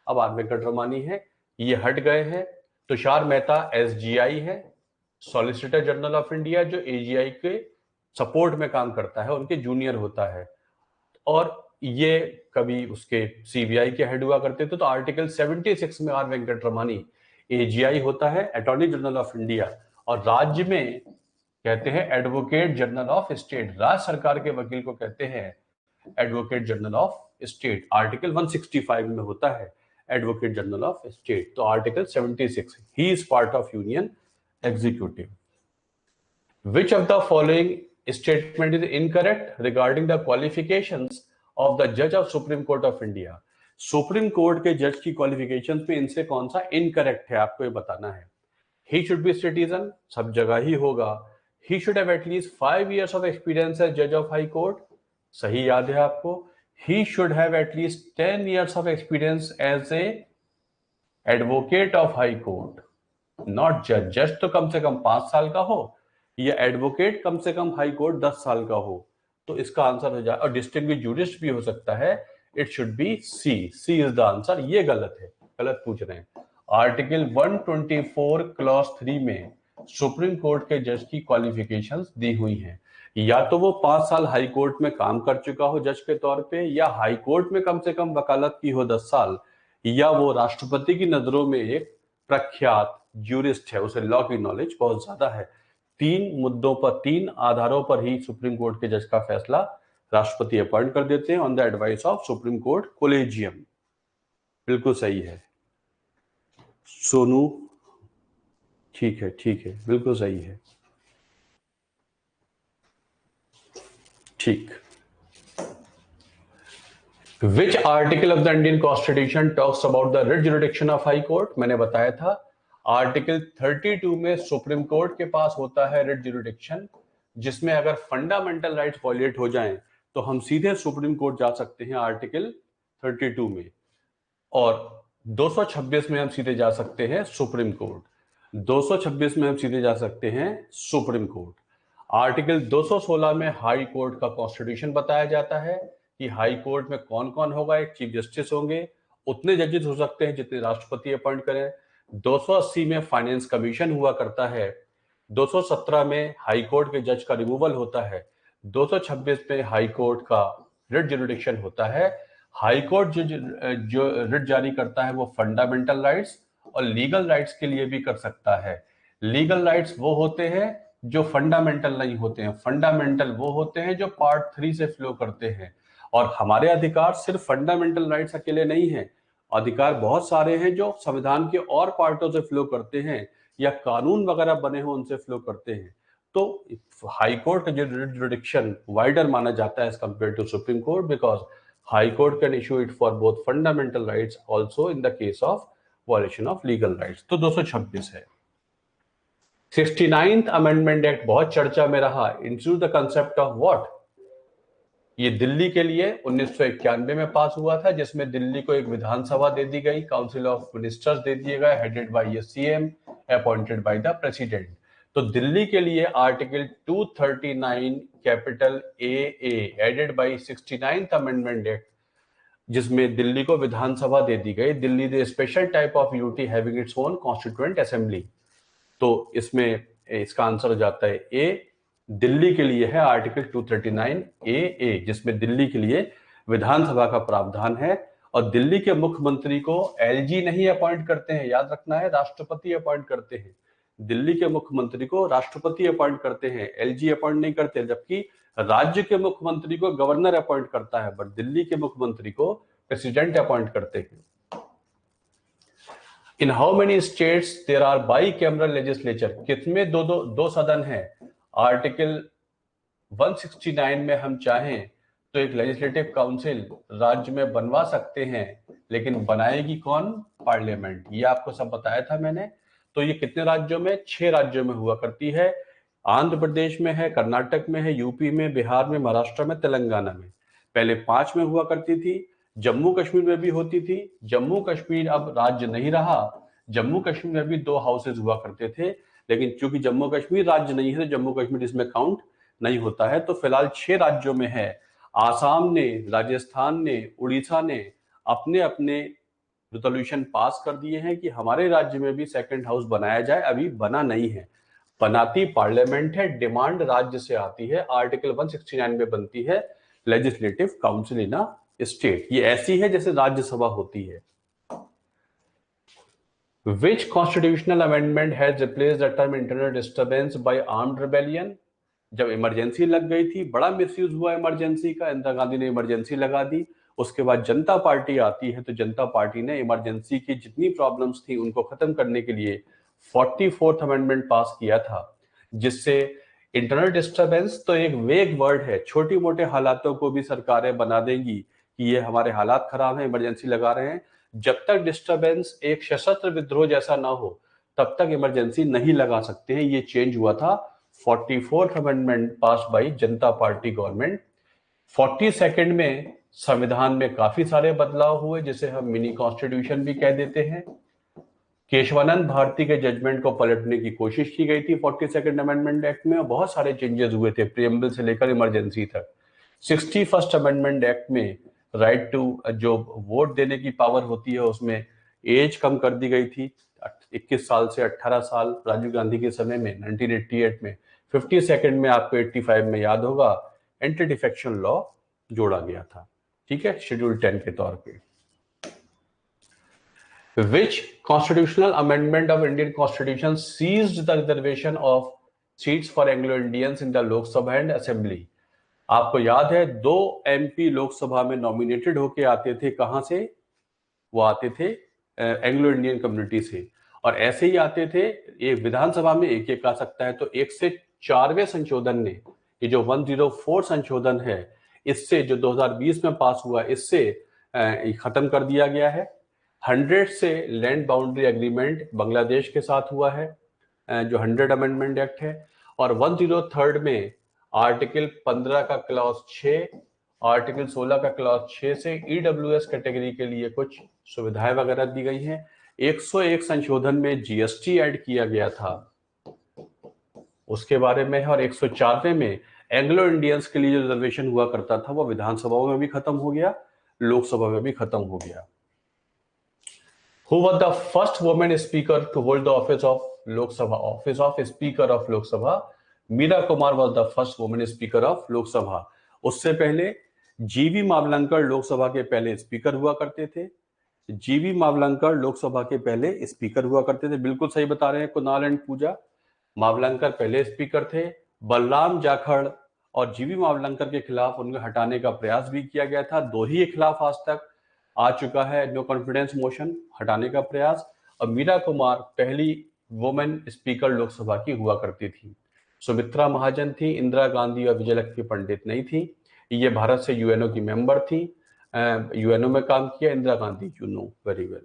S1: अब आर वेंकट रमणी है, ये हट गए हैं। तुषार मेहता एसजीआई है, सॉलिसिटर जनरल ऑफ इंडिया, जो एजीआई के सपोर्ट में काम करता है, उनके जूनियर होता है, और ये कभी उसके सीबीआई के हेड हुआ करते थे। तो आर्टिकल 76 में आर वेंकट रमणी एजीआई होता है, अटॉर्नी जनरल ऑफ इंडिया, और राज्य में कहते हैं एडवोकेट जनरल ऑफ स्टेट, राज्य सरकार के वकील को कहते हैं advocate general of state. Article 165 में होता है एडवोकेट जनरल ऑफ स्टेट। तो article 76, he is part of union executive. Which of the following statement is incorrect regarding the qualifications of the जज of supreme court of India? Supreme court के जज की qualifications में इनसे कौन सा incorrect है, आपको ये बताना है। ही शुड बी सिटीजन, सब जगह ही होगा। He should have at least 5 years of experience as judge of high court, सही याद है आपको। He should have at least 10 years of experience as a advocate of high court, not judge। जज तो कम से कम 5 साल का हो, या एडवोकेट कम से कम हाई कोर्ट 10 साल का हो, तो इसका आंसर हो जाए। और डिस्टिंग्विश्ड जूरिस्ट भी हो सकता है, it should be C, C is the answer. ये गलत है, गलत पूछ रहे हैं। आर्टिकल 124 क्लॉज 3 में सुप्रीम कोर्ट के जज की क्वालिफिकेशंस दी हुई हैं, या तो वो 5 साल हाई कोर्ट में काम कर चुका हो जज के तौर पे, या हाई कोर्ट में कम से कम वकालत की हो 10 साल, या वो राष्ट्रपति की नजरों में एक प्रख्यात ज्यूरिस्ट है, उसे लॉ की नॉलेज बहुत ज्यादा है। 3 मुद्दों पर, 3 आधारों पर ही सुप्रीम कोर्ट के जज का फैसला राष्ट्रपति अपॉइंट कर देते हैं on the advice of supreme court collegium. बिल्कुल सही है सोनू, ठीक है, ठीक है, बिल्कुल सही है, ठीक। Which article of the Indian constitution talks about the writ jurisdiction of high court? मैंने बताया था आर्टिकल 32 में सुप्रीम कोर्ट के पास होता है रिट जुरिडिक्शन, जिसमें अगर फंडामेंटल राइट्स वायलेट हो जाएं तो हम सीधे सुप्रीम कोर्ट जा सकते हैं आर्टिकल 32 में, और 226 में हम सीधे जा सकते हैं सुप्रीम कोर्ट। 226 में हम सीधे जा सकते हैं सुप्रीम कोर्ट। आर्टिकल 216 में हाई कोर्ट का कॉन्स्टिट्यूशन बताया जाता है कि हाई कोर्ट में कौन कौन होगा। एक चीफ जस्टिस होंगे, उतने जजेस हो सकते हैं जितने राष्ट्रपति अपॉइंट करें। 280 में फाइनेंस कमीशन हुआ करता है। 217 में हाई कोर्ट के जज का रिमूवल होता है। 226 में हाई कोर्ट का रिट जुरिडिक्शन होता है। हाई कोर्ट जो रिट जारी करता है वो फंडामेंटल राइट्स और लीगल राइट्स के लिए भी कर सकता है। लीगल राइट्स वो होते हैं जो फंडामेंटल नहीं होते हैं, फंडामेंटल वो होते हैं जो पार्ट 3 से फ्लो करते हैं। और हमारे अधिकार सिर्फ फंडामेंटल राइट्स अकेले नहीं हैं, अधिकार बहुत सारे हैं जो संविधान के और पार्टों से फ्लो करते हैं या कानून वगैरह बने हो उनसे फ्लो करते हैं। तो हाई कोर्ट का जो जुरिडिक्शन वाइडर माना जाता है as compare to supreme court, because high court can issue it for both fundamental rights also in the case of violation of legal rights. तो 226 है। 69th अमेंडमेंट एक्ट बहुत चर्चा में रहा। Introduce the concept of what, ये दिल्ली के लिए 1991 में पास हुआ था, जिसमें दिल्ली को एक विधानसभा दे दी गई, काउंसिल ऑफ मिनिस्टर्स दे दिए गए, headed by CM, appointed by the president. तो दिल्ली के लिए article 239 capital A added by 69th amendment act, जिसमें दिल्ली को विधानसभा दे दी गई। Delhi is special type of UT having its own constituent assembly. तो इसमें इसका आंसर हो जाता है ए। दिल्ली के लिए है आर्टिकल 239 ए, जिसमें दिल्ली के लिए विधानसभा का प्रावधान है। और दिल्ली के मुख्यमंत्री को एलजी नहीं अपॉइंट करते हैं, याद रखना है, राष्ट्रपति अपॉइंट करते हैं। दिल्ली के मुख्यमंत्री को राष्ट्रपति अपॉइंट करते हैं, एलजी अपॉइंट नहीं करते। जबकि राज्य के मुख्यमंत्री को गवर्नर अपॉइंट करता है, बट दिल्ली के मुख्यमंत्री को प्रेसिडेंट अपॉइंट करते हैं। In how many states there are bicameral legislature, कितने दो सदन है। आर्टिकल 169 में हम चाहें तो एक लेजिस्लेटिव काउंसिल राज्य में बनवा सकते हैं, लेकिन बनाएगी कौन, पार्लियामेंट। ये आपको सब बताया था मैंने। तो ये कितने राज्यों में, 6 राज्यों में हुआ करती है। आंध्र प्रदेश में है, कर्नाटक में है, यूपी में, बिहार में, महाराष्ट्र में, तेलंगाना में। पहले 5 में हुआ करती थी। जम्मू कश्मीर में भी होती थी। जम्मू कश्मीर अब राज्य नहीं रहा। जम्मू कश्मीर में भी 2 हाउसेज हुआ करते थे, लेकिन चूंकि जम्मू कश्मीर राज्य नहीं है तो जम्मू कश्मीर इसमें काउंट नहीं होता है। तो फिलहाल 6 राज्यों में है। आसाम ने, राजस्थान ने, उड़ीसा ने अपने अपने रेजोल्यूशन पास कर दिए हैं कि हमारे राज्य में भी सेकंड हाउस बनाया जाए। अभी बना नहीं है, बनाती पार्लियामेंट है, डिमांड राज्य से आती है। आर्टिकल 169 में बनती है legislative council in a state. ये ऐसी है जैसे राज्यसभा होती है। Which constitutional amendment has replaced the term internal disturbance by armed rebellion? जब इमरजेंसी लग गई थी, बड़ा मिसयूज हुआ इमरजेंसी का, इंदिरा गांधी ने इमरजेंसी लगा दी। उसके बाद जनता पार्टी आती है, तो जनता पार्टी ने इमरजेंसी की जितनी प्रॉब्लम्स थी उनको खत्म करने के लिए 44th अमेंडमेंट पास किया था, जिससे इंटरनल डिस्टर्बेंस तो एक वेग वर्ड है, छोटी मोटे हालातों को भी सरकारें बना देंगी कि ये हमारे हालात खराब हैं, इमरजेंसी लगा रहे हैं। जब तक डिस्टर्बेंस एक सशस्त्र विद्रोह जैसा ना हो तब तक इमरजेंसी नहीं लगा सकते हैं। ये चेंज हुआ था 44th amendment pass by Janata party government. 42nd में संविधान में काफी सारे बदलाव हुए, जिसे हम मिनी कॉन्स्टिट्यूशन भी कह देते हैं। केशवानंद भारती के जजमेंट को पलटने की कोशिश की गई थी 42nd अमेंडमेंट एक्ट में, और बहुत सारे चेंजेस हुए थे प्रीएम्बल से लेकर इमरजेंसी तक। 61st अमेंडमेंट एक्ट में राइट टू जो वोट देने की पावर होती है उसमें एज कम कर दी गई थी, 21 साल से 18 साल राजीव गांधी के समय में 1988 में। 52nd में आपको 85 में याद होगा एंटी डिफेक्शन लॉ जोड़ा गया था, ठीक है, शेड्यूल 10 के तौर पे। Which constitutional amendment of Indian Constitution seized the reservation of seats for Anglo-Indians in the Lok Sabha and Assembly? आपको याद है 2 MP लोकसभा में नॉमिनेटेड होके आते थे, कहां से, वो आते थे एंग्लो इंडियन कम्युनिटी से, और ऐसे ही आते थे। ये विधानसभा में एक एक आ सकता है। तो 1 से 4वें संशोधन ने, ये जो 104 संशोधन है, इससे जो 2020 में पास हुआ, इससे खत्म कर दिया गया है। 100 से लैंड बाउंड्री एग्रीमेंट बांग्लादेश के साथ हुआ है, जो 100 अमेंडमेंट एक्ट है। और 103 में आर्टिकल 15 का क्लॉज 6, आर्टिकल 16 का क्लॉज 6 से ईडब्ल्यूएस कैटेगरी के लिए कुछ सुविधाएं वगैरह दी गई हैं। 101 संशोधन में जीएसटी ऐड किया गया था, उसके बारे में है। और 104वें में एंग्लो इंडियंस के लिए जो रिजर्वेशन हुआ करता था वो विधानसभाओं में भी खत्म हो गया, लोकसभा में भी खत्म हो गया। Who was the first woman speaker to hold the office of Lok Sabha? Office of Speaker of Lok Sabha. Meera Kumar was the first woman speaker of Lok Sabha. उससे पहले जीवी मावलंकर लोकसभा के पहले स्पीकर हुआ करते थे। जीवी मावलंकर लोकसभा के पहले स्पीकर हुआ करते थे। बिल्कुल सही बता रहे हैं कुणाल एंड पूजा। मावलंकर पहले स्पीकर थे। बलराम जाखड़ और जीवी मावलंकर के खिलाफ उनको हटाने का प्रयास भी किया गया था। दो ही के खिलाफ आज तक आ चुका है नो कॉन्फिडेंस मोशन, हटाने का प्रयास। और मीरा कुमार पहली वुमेन स्पीकर लोकसभा की हुआ करती थी। सुमित्रा महाजन थी, इंदिरा गांधी और विजयलक्ष्मी पंडित नहीं थी। ये भारत से यूएनओ की मेंबर थी, यूएनओ में काम किया Indira Gandhi, you know very well.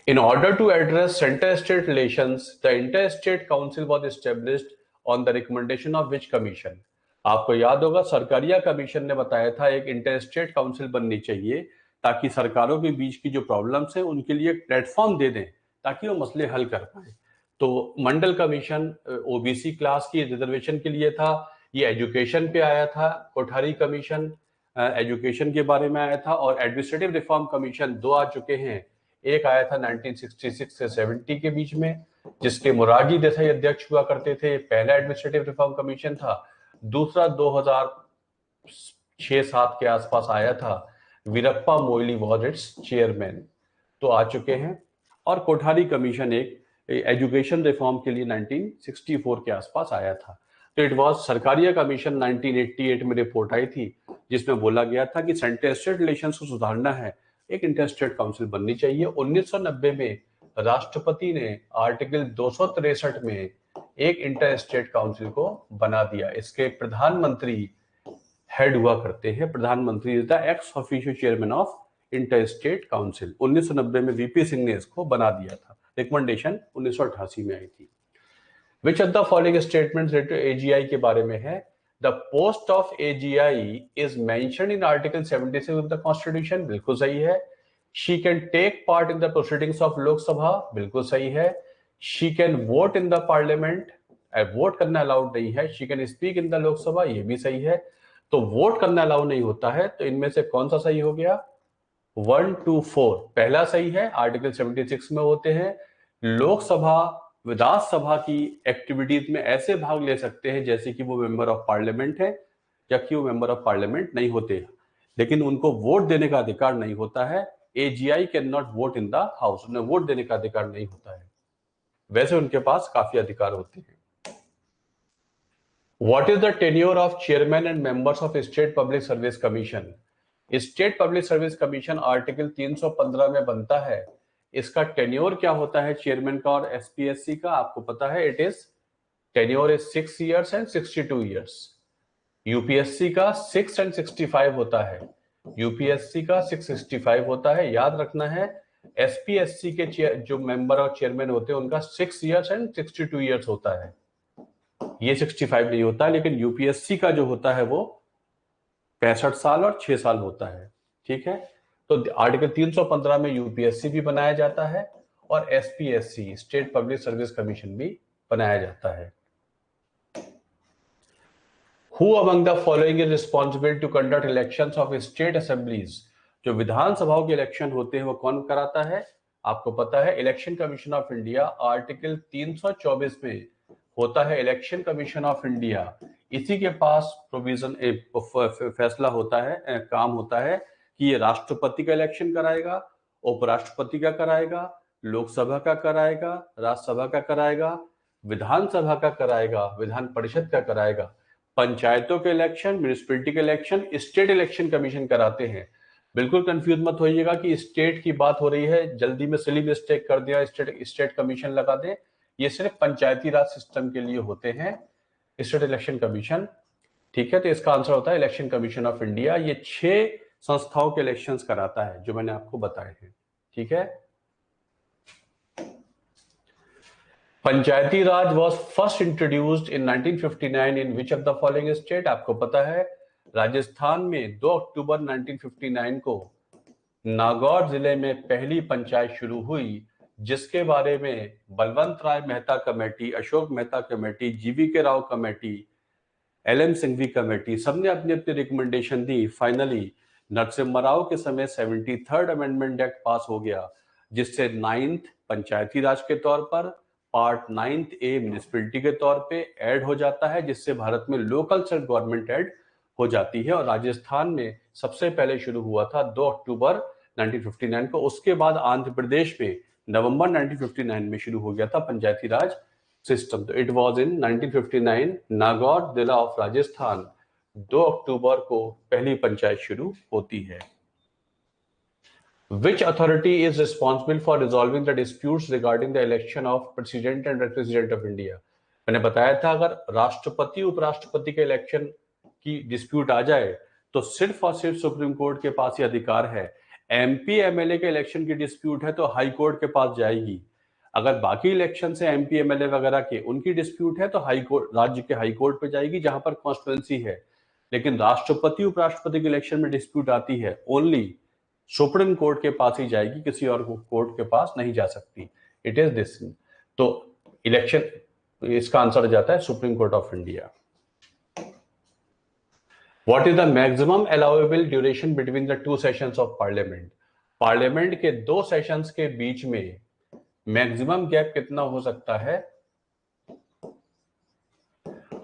S1: In order to address inter-state relations, the Inter-State Council was established on the recommendation of which commission? आपको याद होगा सरकारिया कमीशन ने बताया था एक इंटर स्टेट काउंसिल बननी चाहिए ताकि सरकारों के बीच की जो प्रॉब्लम्स हैं उनके लिए एक प्लेटफॉर्म दे दें ताकि वो मसले हल कर पाए। तो मंडल कमीशन ओबीसी क्लास की रिजर्वेशन के लिए था, ये एजुकेशन पे आया था। कोठारी कमीशन एजुकेशन के बारे में आया था। और एडमिनिस्ट्रेटिव रिफॉर्म कमीशन दो आ चुके हैं। एक आया था 1966 से 70 के बीच में, जिसके मोरारजी देसाई अध्यक्ष हुआ करते थे, पहला एडमिनिस्ट्रेटिव रिफॉर्म कमीशन था। दूसरा 2006-7 के आसपास आया था, Veerappa Moily was it's chairman, तो आ चुके हैं। और कोठारी कमीशन एक एजुकेशन रिफॉर्म के लिए 1964 के आसपास आया था। तो इट वाज सरकारिया कमीशन 1988 में रिपोर्ट आई थी जिसमें बोला गया था कि सेंटर स्टेट रिलेशंस को सुधारना है, एक इंटर-स्टेट काउंसिल बननी चाहिए। 1990 में राष्ट्रपति ने आर्टिकल 263 में एक इंटर स्टेट काउंसिल को बना दिया। इसके प्रधानमंत्री हेड हुआ करते हैं। प्रधानमंत्री is the ex officio chairman of inter state council. 1990 में वीपी सिंह ने इसको बना दिया था। रिकमेंडेशन 1988 में आई थी। Which of the following statements related to AGI के बारे में है? The post of AGI is mentioned in article 76 of the constitution, बिल्कुल सही है। She can take part in the proceedings of Lok Sabha, बिल्कुल सही है। She can vote in the parliament, vote करना अलाउड नहीं है। She can speak in the Lok Sabha, ये भी सही है। तो वोट करना अलाउड नहीं होता है, तो इनमें से कौन सा सही हो गया? 1, 2, 4 पहला सही है, आर्टिकल 76 में होते हैं। लोकसभा विधानसभा की एक्टिविटीज में ऐसे भाग ले सकते हैं जैसे कि वो मेंबर ऑफ पार्लियामेंट है, जबकि वो मेंबर ऑफ पार्लियामेंट नहीं होते, लेकिन उनको वोट देने का अधिकार नहीं होता है। AGI can not vote in the house, उन्हें वोट देने का अधिकार नहीं होता है, वैसे उनके पास काफी अधिकार होते हैं। What is the tenure of chairman and members of State Public Service Commission? State Public Service Commission article 315 में बनता है। इसका टेन्योर क्या होता है चेयरमैन का और एसपीएससी का? आपको पता है, it is tenure is 6 years and 62 years। UPSC का 6 and 65 होता है, यूपीएससी का 665 होता है। याद रखना है एसपीएससी के जो मेंबर और चेयरमैन होते हैं उनका 6 years and 62 years होता है, ये 65 नहीं होता। लेकिन यूपीएससी का जो होता है वो 65 साल और 6 साल होता है, ठीक है। तो आर्टिकल 315 में यूपीएससी भी बनाया जाता है और SPSC state public service commission भी बनाया जाता है। Who among the following is responsible to conduct elections of state assemblies? जो विधानसभाओं के इलेक्शन होते हैं वो कौन कराता है? आपको पता है election commission of India article 324 में होता है इलेक्शन कमीशन ऑफ इंडिया। इसी के पास प्रोविजन फैसला होता है, काम होता है कि ये राष्ट्रपति का इलेक्शन कराएगा, उपराष्ट्रपति का कराएगा, लोकसभा का कराएगा, राज्यसभा का कराएगा, विधानसभा का कराएगा, विधान परिषद का कराएगा। पंचायतों के इलेक्शन, म्यूनिसिपैलिटी के इलेक्शन स्टेट इलेक्शन कमीशन कराते हैं। बिल्कुल कंफ्यूज मत होइएगा कि स्टेट की बात हो रही है, जल्दी में सिली मिस्टेक कर दिया, स्टेट कमीशन लगा दे। ये सिर्फ पंचायती राज सिस्टम के लिए होते हैं स्टेट इलेक्शन कमीशन, ठीक है। तो इसका आंसर होता है इलेक्शन कमीशन ऑफ इंडिया। ये 6 संस्थाओं के इलेक्शंस कराता है जो मैंने आपको बताए हैं, ठीक है। Panchayati Raj was first introduced in 1959 in which of the following state? आपको पता है राजस्थान में 2 अक्टूबर 1959 को नागौर जिले में पहली पंचायत शुरू हुई, जिसके बारे में बलवंत राय मेहता कमेटी, अशोक मेहता कमेटी, जीवी के Rao committee, LM Singhvi committee, सबने अपनी अपनी रिकमेंडेशन दी। फाइनली नरसिम्हा राव के समय 73rd अमेंडमेंट एक्ट पास हो गया, जिससे 9th पंचायती राज के तौर पर, पार्ट 9th ए म्युनिसिपैलिटी के तौर पे ऐड हो जाता है, जिससे भारत में लोकल सेल्फ गवर्नमेंट ऐड हो जाती है। और राजस्थान में सबसे पहले शुरू हुआ था 2 अक्टूबर 1959 को। उसके बाद आंध्र प्रदेश में नवंबर 1959 में शुरू हो गया था पंचायती राज सिस्टम। तो इट वाज इन 1959 नागौर जिला ऑफ राजस्थान, 2 अक्टूबर को पहली पंचायत शुरू होती है। Which authority is responsible for resolving the disputes regarding the election of president and representative of India? मैंने बताया था अगर राष्ट्रपति उपराष्ट्रपति के इलेक्शन की डिस्प्यूट आ जाए तो सिर्फ और सिर्फ सुप्रीम कोर्ट के पास ही अधिकार है। एमपी एमएलए के इलेक्शन की डिस्प्यूट है तो हाई कोर्ट के पास जाएगी। अगर बाकी इलेक्शन से एमपी एमएलए वगैरह के उनकी डिस्प्यूट है तो हाई कोर्ट, राज्य के हाई कोर्ट पे जाएगी जहां पर कॉन्स्टिट्यूएंसी है। लेकिन राष्ट्रपति उपराष्ट्रपति के इलेक्शन में डिस्प्यूट आती है ओनली सुप्रीम कोर्ट के पास ही जाएगी, किसी और कोर्ट के पास नहीं जा सकती। It is this. तो इलेक्शन, इसका आंसर जाता है supreme court of India. What is the maximum allowable duration between the 2 sessions of parliament? Parliament के 2 सेशंस के बीच में मैक्सिमम गैप कितना हो सकता है?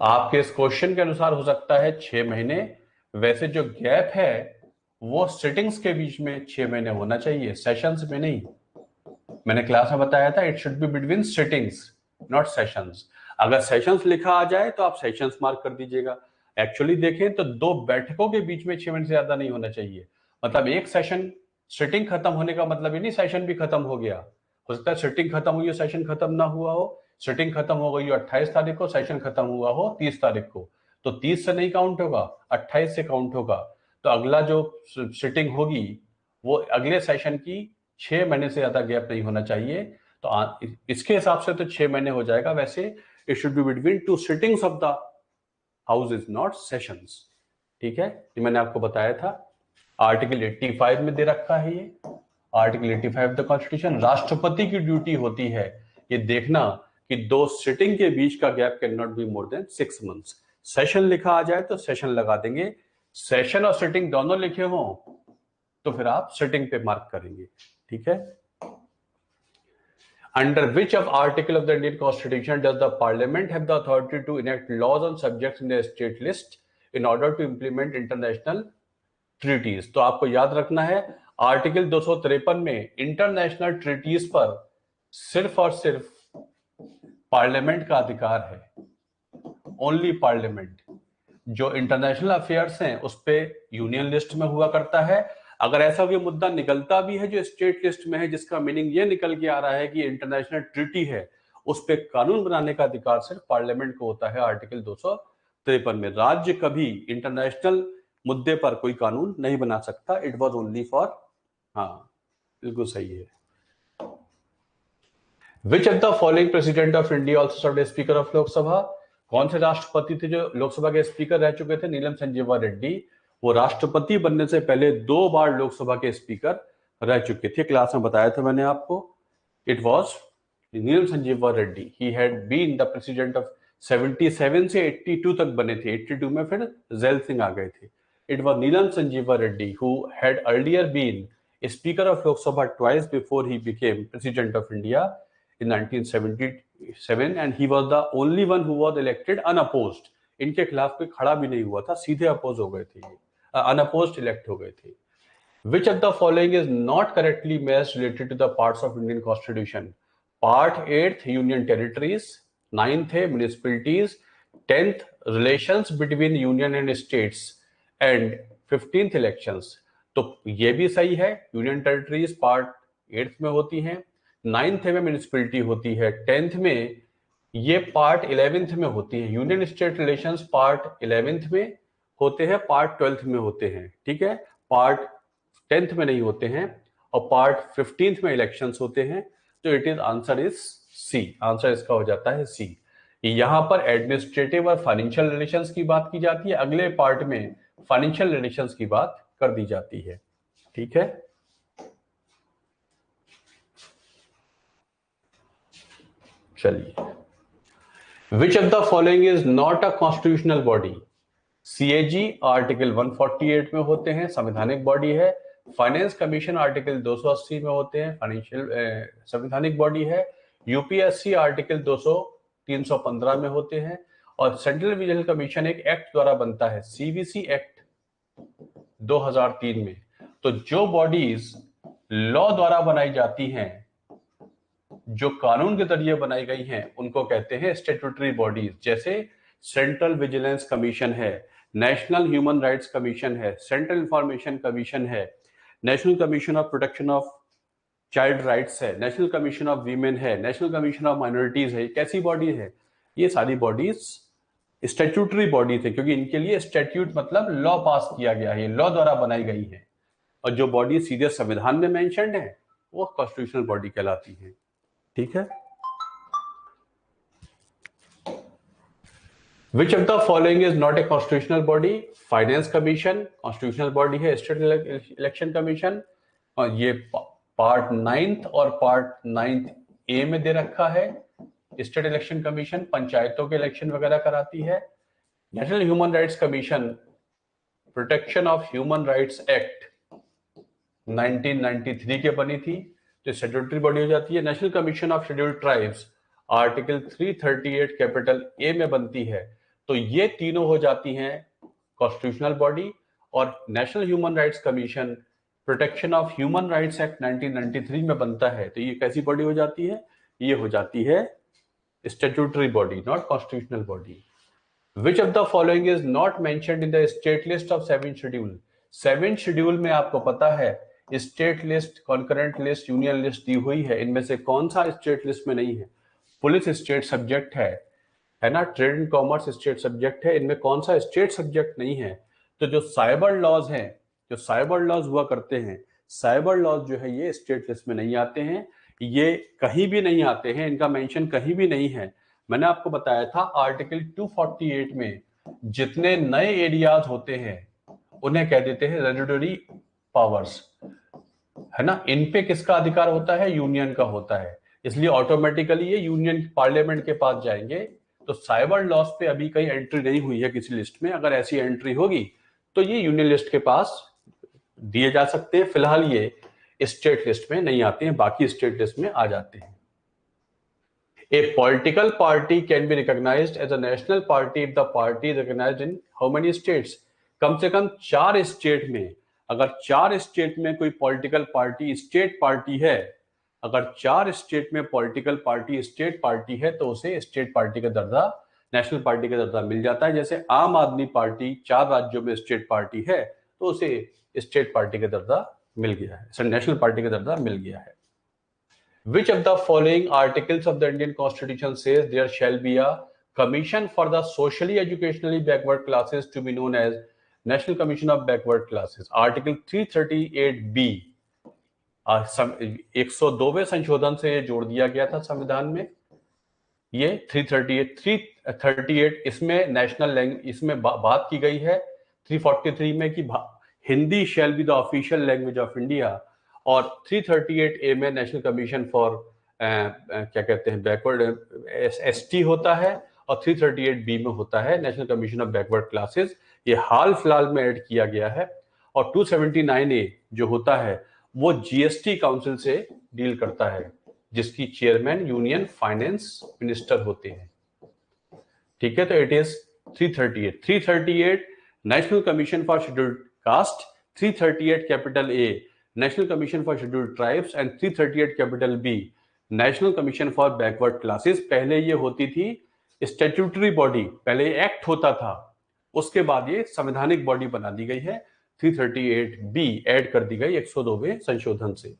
S1: आपके इस क्वेश्चन के अनुसार हो सकता है 6 महीने। वैसे जो गैप है वो सिटिंग्स के बीच में 6 महीने होना चाहिए, सेशंस में नहीं। मैंने क्लास में बताया था it should be between sittings not sessions. अगर सेशंस लिखा आ जाए तो आप सेशंस मार्क कर दीजिएगा। एक्चुअली देखें तो 2 बैठकों के बीच में 6 मिनट से ज्यादा नहीं होना चाहिए। मतलब एक सेशन, सिटिंग खत्म होने का मतलब ये नहीं सेशन भी खत्म हो गया। हो सकता है सिटिंग खत्म हुई हो, सेशन खत्म ना हुआ हो। सिटिंग खत्म हो गई हो 28 तारीख को, सेशन खत्म हुआ हो 30 तारीख को, तो 30 से नहीं काउंट होगा, 28 से काउंट होगा। तो अगला जो सिटिंग होगी वो अगले सेशन की 6 महीने से ज्यादा गैप नहीं होना चाहिए। तो इसके हिसाब से तो 6 महीने हो जाएगा। वैसे it should be between 2 sittings of the house is not sessions. ठीक है, ये मैंने आपको बताया था। आर्टिकल 85 में दे रखा है ये, आर्टिकल 85 द कॉन्स्टिट्यूशन। राष्ट्रपति की ड्यूटी होती है ये देखना कि 2 सिटिंग के बीच का gap can not be more than 6 months. Session लिखा आ जाए तो सेशन लगा देंगे, सेशन और सिटिंग दोनों लिखे हो तो फिर आप सिटिंग पे मार्क करेंगे। ठीक है। Under which of article of the Indian constitution does the parliament have the authority to enact laws on subjects in the state list in order to implement international treaties? तो आपको याद रखना है article 253 में international treaties पर सिर्फ और सिर्फ पार्लियामेंट का अधिकार है, ओनली पार्लियामेंट। जो इंटरनेशनल अफेयर्स हैं उस पे यूनियन लिस्ट में हुआ करता है। अगर ऐसा कोई मुद्दा निकलता भी है जो स्टेट लिस्ट में है, जिसका मीनिंग ये निकल के आ रहा है कि इंटरनेशनल ट्रीटी है, उस पे कानून बनाने का अधिकार सिर्फ पार्लियामेंट को होता है। आर्टिकल 253 में राज्य कभी इंटरनेशनल मुद्दे पर कोई कानून नहीं बना सकता। इट वॉज ओनली फॉर, हाँ बिल्कुल सही है। Which of the following president of India also served as speaker of Lok Sabha? कौन से राष्ट्रपति थे जो लोकसभा के स्पीकर रह चुके थे? नीलम संजीवा रेड्डी। वो राष्ट्रपति बनने से पहले 2 बार लोकसभा के स्पीकर रह चुके थे। क्लास में बताया था मैंने आपको। It was Neelam Sanjiva Reddy. He had been the president of 77 से 82 तक बने थे। 82 में फिर जैल सिंह आ गए थे। It was Neelam Sanjiva Reddy who had earlier been speaker of Lok Sabha twice before he became president of India in 1977 and he was the only one who was elected unopposed. इनके खिलाफ कोई खड़ा भी नहीं हुआ था, सीधे अपोज हो गए थे, अनअपोज्ड इलेक्ट हो गए थे। Which of the following is not correctly matched related to the parts of Indian Constitution? Part 8th Union Territories, 9th है Municipalities, 10th Relations between Union and States and 15th Elections। तो ये भी सही है। Union territories part 8th में होती हैं, 9th में म्यूनिसिपैलिटी होती है, 10th में ये पार्ट 11th में होती है। Union state relations part 11th में होते हैं, पार्ट 12th में होते हैं। ठीक है, पार्ट 10th में नहीं होते हैं और पार्ट 15th में इलेक्शंस होते हैं। तो it is answer is C, answer इसका हो जाता है सी। यहां पर एडमिनिस्ट्रेटिव और फाइनेंशियल रिलेशंस की बात की जाती है, अगले पार्ट में फाइनेंशियल रिलेशंस की बात कर दी जाती है। ठीक है, चलिए, विच of the following is not a constitutional body? CAG article 148 में होते हैं, संवैधानिक बॉडी है। फाइनेंस कमीशन आर्टिकल 280 में होते हैं, फाइनेंशियल संवैधानिक बॉडी है। यूपीएससी आर्टिकल 315 में होते हैं। और सेंट्रल विजिलेंस कमीशन एक एक्ट द्वारा बनता है, सीवीसी एक्ट 2003 में। तो जो बॉडीज लॉ द्वारा बनाई जाती हैं, जो कानून के जरिए बनाई गई हैं, उनको कहते हैं स्टैट्यूटरी बॉडीज। जैसे सेंट्रल विजिलेंस कमीशन है, नेशनल ह्यूमन राइट्स कमीशन है, सेंट्रल इंफॉर्मेशन कमीशन है, national commission of protection of child rights है, नेशनल कमीशन ऑफ वीमेन है, नेशनल कमीशन ऑफ माइनॉरिटीज है। कैसी बॉडी है? ये सारी बॉडीज स्टैट्यूटरी बॉडीज है, क्योंकि इनके लिए स्टैट्यूट मतलब लॉ पास किया गया है, लॉ द्वारा बनाई गई है। और जो बॉडी सीधे संविधान में मेंशन्ड है वो कॉन्स्टिट्यूशनल बॉडी कहलाती है। ठीक है, Which of the following is not a constitutional body? Finance commission constitutional body है, स्टेट इलेक्शन कमीशन, और ये पार्ट 9 और पार्ट 9A में दे रखा है। स्टेट इलेक्शन कमीशन पंचायतों के इलेक्शन वगैरह कराती है। National human rights commission protection of human rights act 1993 के बनी थी, तो स्टैट्यूटरी बॉडी हो जाती है। National commission of scheduled tribes article 338 capital A में बनती है, तो ये तीनों हो जाती हैं कॉन्स्टिट्यूशनल बॉडी। और national human rights commission protection of human rights act 1993 में बनता है, तो ये कैसी बॉडी हो जाती है? ये हो जाती है statutory body, not constitutional body. Which of the following is not mentioned in the state list of 7th schedule? 7th schedule में आपको पता है state list, concurrent list, union list दी हुई है। इनमें से कौन सा स्टेट लिस्ट में नहीं है? पुलिस स्टेट सब्जेक्ट है ना, trade and commerce state subject है, इनमें कौन सा स्टेट सब्जेक्ट नहीं है? तो जो साइबर लॉज हैं, जो साइबर लॉज हुआ करते हैं, साइबर लॉज जो है ये स्टेट लिस्ट में नहीं आते हैं, ये कहीं भी नहीं आते हैं, इनका मेंशन कहीं भी नहीं है। मैंने आपको बताया था आर्टिकल 248 में जितने नए एरियाज होते हैं उन्हें कह देते हैं रेजिडरी पावर्स, है ना। इन पे किसका अधिकार होता है? यूनियन का होता है, इसलिए ऑटोमेटिकली ये यूनियन पार्लियामेंट के पास जाएंगे। तो साइबर लॉस पे अभी कहीं एंट्री नहीं हुई है किसी लिस्ट में, अगर ऐसी एंट्री होगी तो ये यूनियन लिस्ट के पास दिए जा सकते हैं। फिलहाल ये स्टेट लिस्ट में नहीं आते हैं, बाकी स्टेट लिस्ट में आ जाते हैं। A political party can be recognized as a national party if the party is recognized in how many states? कम से कम 4 स्टेट में। अगर 4 स्टेट में कोई पॉलिटिकल पार्टी स्टेट पार्टी है, अगर 4 स्टेट में पॉलिटिकल पार्टी स्टेट पार्टी है, तो उसे स्टेट पार्टी का दर्जा, नेशनल पार्टी का दर्जा मिल जाता है। जैसे आम आदमी पार्टी 4 राज्यों में स्टेट पार्टी है, तो उसे स्टेट पार्टी का दर्जा मिल गया है, नेशनल पार्टी का दर्जा मिल गया है। Which of the following articles of the Indian Constitution says there shall be a commission for the socially educationally backward classes to be known as National Commission of Backward Classes? Article 338B 102वें संशोधन से जोड़ दिया गया था संविधान में। ये 338 इसमें नेशनल लैंग्वेज, इसमें बात की गई है 343 में कि Hindi shall be the official language of India, और 338A में नेशनल कमीशन फॉर क्या कहते हैं बैकवर्ड ST होता है, और 338B में होता है national commission of backward classes. ये हाल फिलहाल में ऐड किया गया है। और 279A जो होता है वो GST काउंसिल से डील करता है, जिसकी चेयरमैन यूनियन फाइनेंस मिनिस्टर होते हैं। ठीक है, तो it is 338 national commission for scheduled caste, 338 capital A national commission for scheduled tribes, and 338 capital B national commission for backward classes. पहले ये होती थी स्टैट्यूटरी बॉडी, पहले एक्ट होता था, उसके बाद ये संवैधानिक बॉडी बना दी गई है, 338B ऐड कर दी गई 102वें संशोधन से।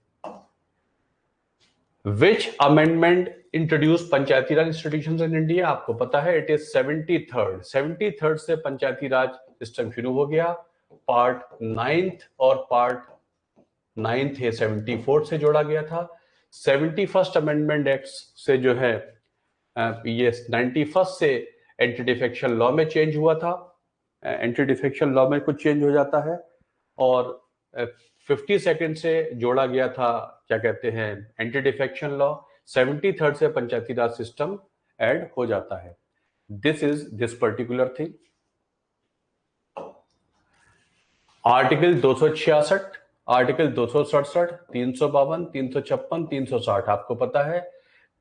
S1: Which amendment introduced Panchayati Raj institutions in India? आपको पता है इट इज 73rd से पंचायती राज सिस्टम शुरू हो गया। पार्ट 9th और पार्ट 9th 74 से जोड़ा गया था। 71st अमेंडमेंट एक्ट से जो है ये 91st से एंटी डिफेक्शन लॉ में चेंज हुआ था। एंटी डिफेक्शन लॉ में कुछ चेंज हो जाता है, और 52nd से जोड़ा गया था क्या कहते हैं एंटी डिफेक्शन लॉ। 73rd से पंचायती राज सिस्टम ऐड हो जाता है। This is this particular thing. Article 266, article 267, 352, 356, 360 आपको पता है।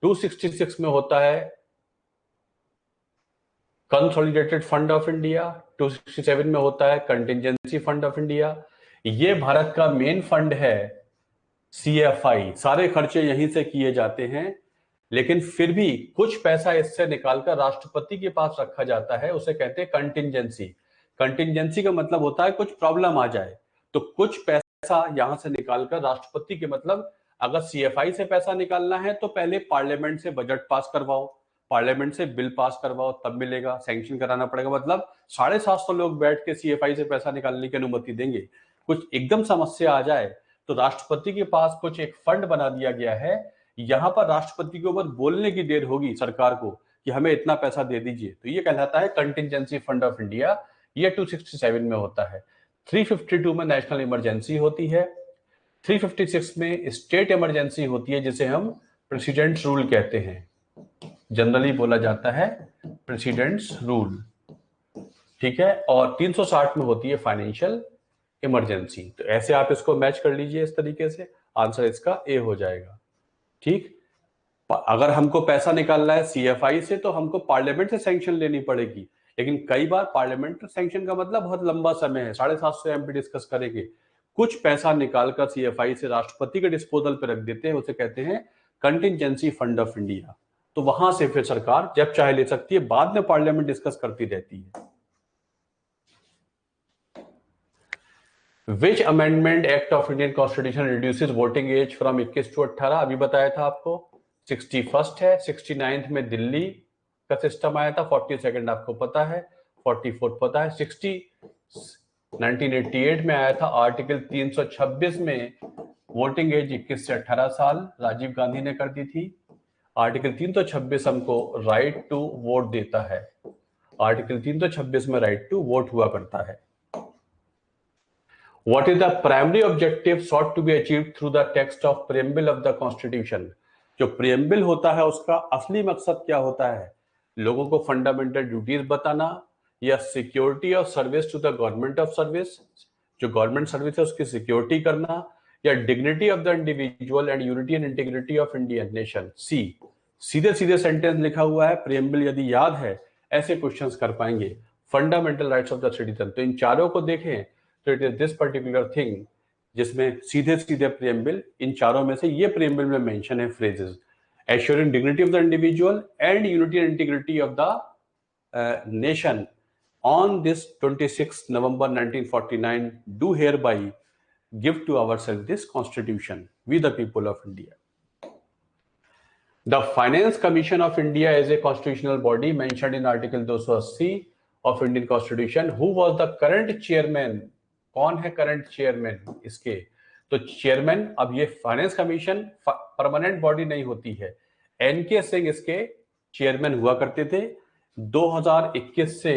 S1: 266 में होता है कंसोलिडेटेड फंड ऑफ इंडिया, 267 में होता है कंटिजेंसी फंड ऑफ इंडिया। ये भारत का मेन फंड है CFI, सारे खर्चे यहीं से किए जाते हैं, लेकिन फिर भी कुछ पैसा इससे निकालकर राष्ट्रपति के पास रखा जाता है, उसे कहते हैं कंटिजेंसी। कंटिजेंसी का मतलब होता है कुछ प्रॉब्लम आ जाए तो कुछ पैसा यहां से निकालकर राष्ट्रपति के, मतलब अगर CFI से पैसा निकालना है तो पहले पार्लियामेंट से बजट पास करवाओ, पार्लियामेंट से बिल पास करवाओ, तब मिलेगा, सैंक्शन कराना पड़ेगा। मतलब 750 लोग बैठ के CFI से पैसा निकालने की अनुमति देंगे। कुछ एकदम समस्या आ जाए तो राष्ट्रपति के पास कुछ एक फंड बना दिया गया है, यहां पर राष्ट्रपति के ऊपर बोलने की देर होगी सरकार को कि हमें इतना पैसा दे दीजिए, तो ये कहलाता है कंटिजेंसी फंड ऑफ इंडिया। ये 267 में होता है। 352 में नेशनल इमरजेंसी होती है। 356 में स्टेट इमरजेंसी होती है, जिसे हम प्रेसिडेंट्स रूल कहते हैं, जनरली बोला जाता है प्रेसिडेंट्स रूल, ठीक है। और 360 में होती है फाइनेंशियल इमरजेंसी। तो ऐसे आप इसको मैच कर लीजिए, इस तरीके से आंसर इसका ए हो जाएगा, ठीक। अगर हमको पैसा निकालना है CFI से तो हमको पार्लियामेंट से सैंक्शन लेनी पड़ेगी, लेकिन कई बार पार्लियामेंट सैंक्शन का मतलब बहुत लंबा समय है, 750 MP डिस्कस करेंगे। कुछ पैसा निकालकर CFI से राष्ट्रपति के डिस्पोजल पे रख देते हैं, उसे कहते हैं कंटिजेंसी फंड ऑफ इंडिया। तो वहां से फिर सरकार जब चाहे ले सकती है, बाद में पार्लियामेंट डिस्कस करती रहती है। Which amendment act of Indian constitution reduces voting age from 21 to 18? अभी बताया था आपको 61st है। 69th में दिल्ली का सिस्टम आया था। 42nd आपको पता है, 44th पता है। 1988 में आया था आर्टिकल 326 में वोटिंग एज 21 से 18 साल राजीव गांधी ने कर दी थी। आर्टिकल 326 हमको राइट टू वोट देता है। आर्टिकल 326 में राइट टू वोट हुआ करता है। What is the primary objective sought to be achieved through the text of preamble of the Constitution? जो preamble होता है उसका असली मकसद क्या होता है? लोगों को फंडामेंटल ड्यूटीज बताना, या security of service to the government of service, जो गवर्नमेंट सर्विस है उसकी सिक्योरिटी करना, या dignity of the individual and unity and integrity of Indian nation. सीधे सीधे सेंटेंस लिखा हुआ है, प्रियम्बल यदि याद है ऐसे क्वेश्चंस कर पाएंगे। Fundamental rights of the citizen, तो इन चारों को देखें तो it is this particular thing, जिसमें सीधे सीधे प्रियम्बल, इन चारों में से ये प्रियम्बल में मेंशन है phrases, assuring dignity of the individual and unity and integrity of the nation on this 26th November 1949 do hereby give to ourselves this constitution, we the people of India. The Finance Commission of India is a constitutional body mentioned in article 280 of Indian Constitution. Who was the current chairman? कौन है current chairman इसके? तो chairman, अब ये finance commission permanent body नहीं होती है, NK Singh इसके चेयरमैन हुआ करते थे। 2021 से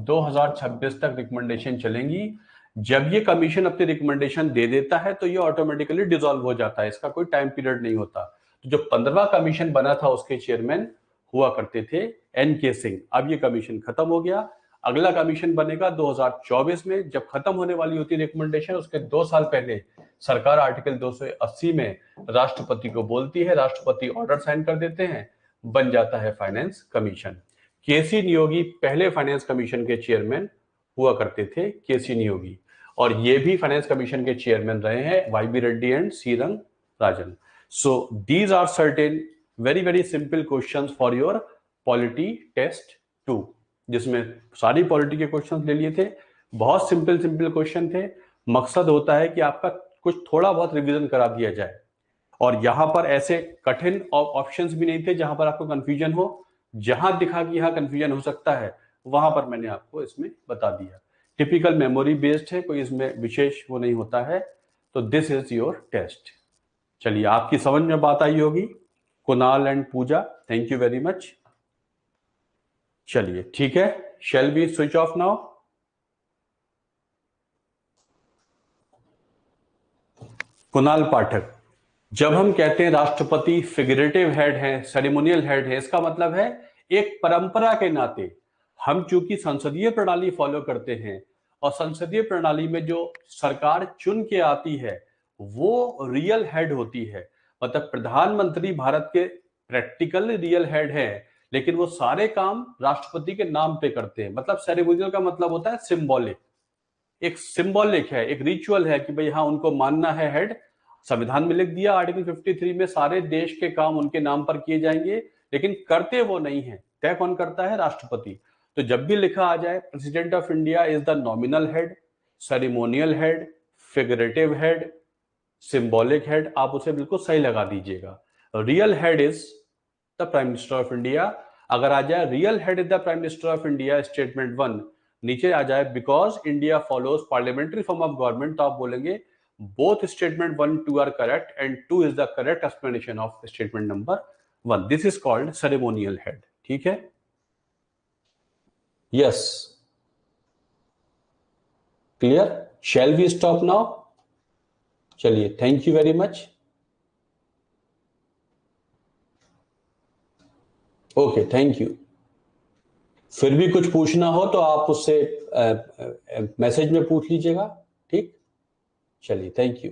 S1: 2026 तक रिकमेंडेशन चलेंगी। जब ये कमीशन अपनी रिकमेंडेशन दे देता है तो ये ऑटोमेटिकली डिसॉल्व हो जाता है, इसका कोई टाइम पीरियड नहीं होता। तो जो 15वां कमीशन बना था उसके चेयरमैन हुआ करते थे NK सिंह। अब ये कमीशन खत्म हो गया, अगला कमीशन बनेगा 2024 में। जब खत्म होने वाली होती है रिकमेंडेशन, उसके 2 साल पहले सरकार आर्टिकल 280 में राष्ट्रपति को बोलती है, राष्ट्रपति ऑर्डर साइन कर देते हैं, बन जाता है फाइनेंस कमीशन। KC नियोगी पहले फाइनेंस कमीशन के चेयरमैन हुआ करते थे, KC नियोगी, और ये भी फाइनेंस कमीशन के चेयरमैन रहे हैं YB Reddy and C Rangarajan. So these are certain very very simple questions for your polity test 2, जिसमें सारी पॉलिटी के क्वेश्चंस ले लिए थे। बहुत सिंपल सिंपल क्वेश्चन थे। मकसद होता है कि आपका कुछ थोड़ा बहुत रिवीजन करा दिया जाए, और यहां पर ऐसे कठिन ऑप्शंस भी नहीं थे जहां पर आपको कंफ्यूजन हो। जहां दिखा कि यहां कंफ्यूजन हो सकता है वहां पर मैंने आपको इसमें बता दिया। टिपिकल मेमोरी बेस्ड है, कोई इसमें विशेष वो नहीं होता है। तो दिस इज योर टेस्ट। चलिए, आपकी समझ में बात आई होगी। Kunal and Pooja, thank you very much. चलिए ठीक है, shall be switch off now. Kunal Pathak, जब हम कहते हैं राष्ट्रपति फिगरेटिव हेड है, सेरेमोनियल हेड है, इसका मतलब है एक परंपरा के नाते हम चूंकि संसदीय प्रणाली फॉलो करते हैं और संसदीय प्रणाली में जो सरकार चुन के आती है वो रियल हेड होती है। मतलब प्रधानमंत्री भारत के प्रैक्टिकल रियल हेड है, लेकिन वो सारे काम राष्ट्रपति के नाम पे करते हैं। मतलब सेरेमोनियल का मतलब होता है सिंबॉलिक, एक सिंबॉलिक है, एक रिचुअल है कि भाई हाँ उनको मानना है हेड। संविधान में लिख दिया आर्टिकल 53 में सारे देश के काम उनके नाम पर किए जाएंगे, लेकिन करते वो नहीं है। तय कौन करता है? राष्ट्रपति। तो जब भी लिखा आ जाए president of India is the nominal head, ceremonial head, figurative head, symbolic head, आप उसे बिल्कुल सही लगा दीजिएगा। Real head is the prime minister of India. अगर आ जाए real head is the prime minister of India statement 1, नीचे आ जाए because India follows parliamentary form of government, तो आप बोलेंगे both statement 1 2 are correct and 2 is the correct explanation of statement number 1। This is called ceremonial head. ठीक है, yes, clear. Shall we stop now? चलिए, thank you very much. Okay, thank you. फिर भी कुछ पूछना हो तो आप उससे मैसेज में पूछ लीजिएगा। ठीक, चलिए, थैंक यू।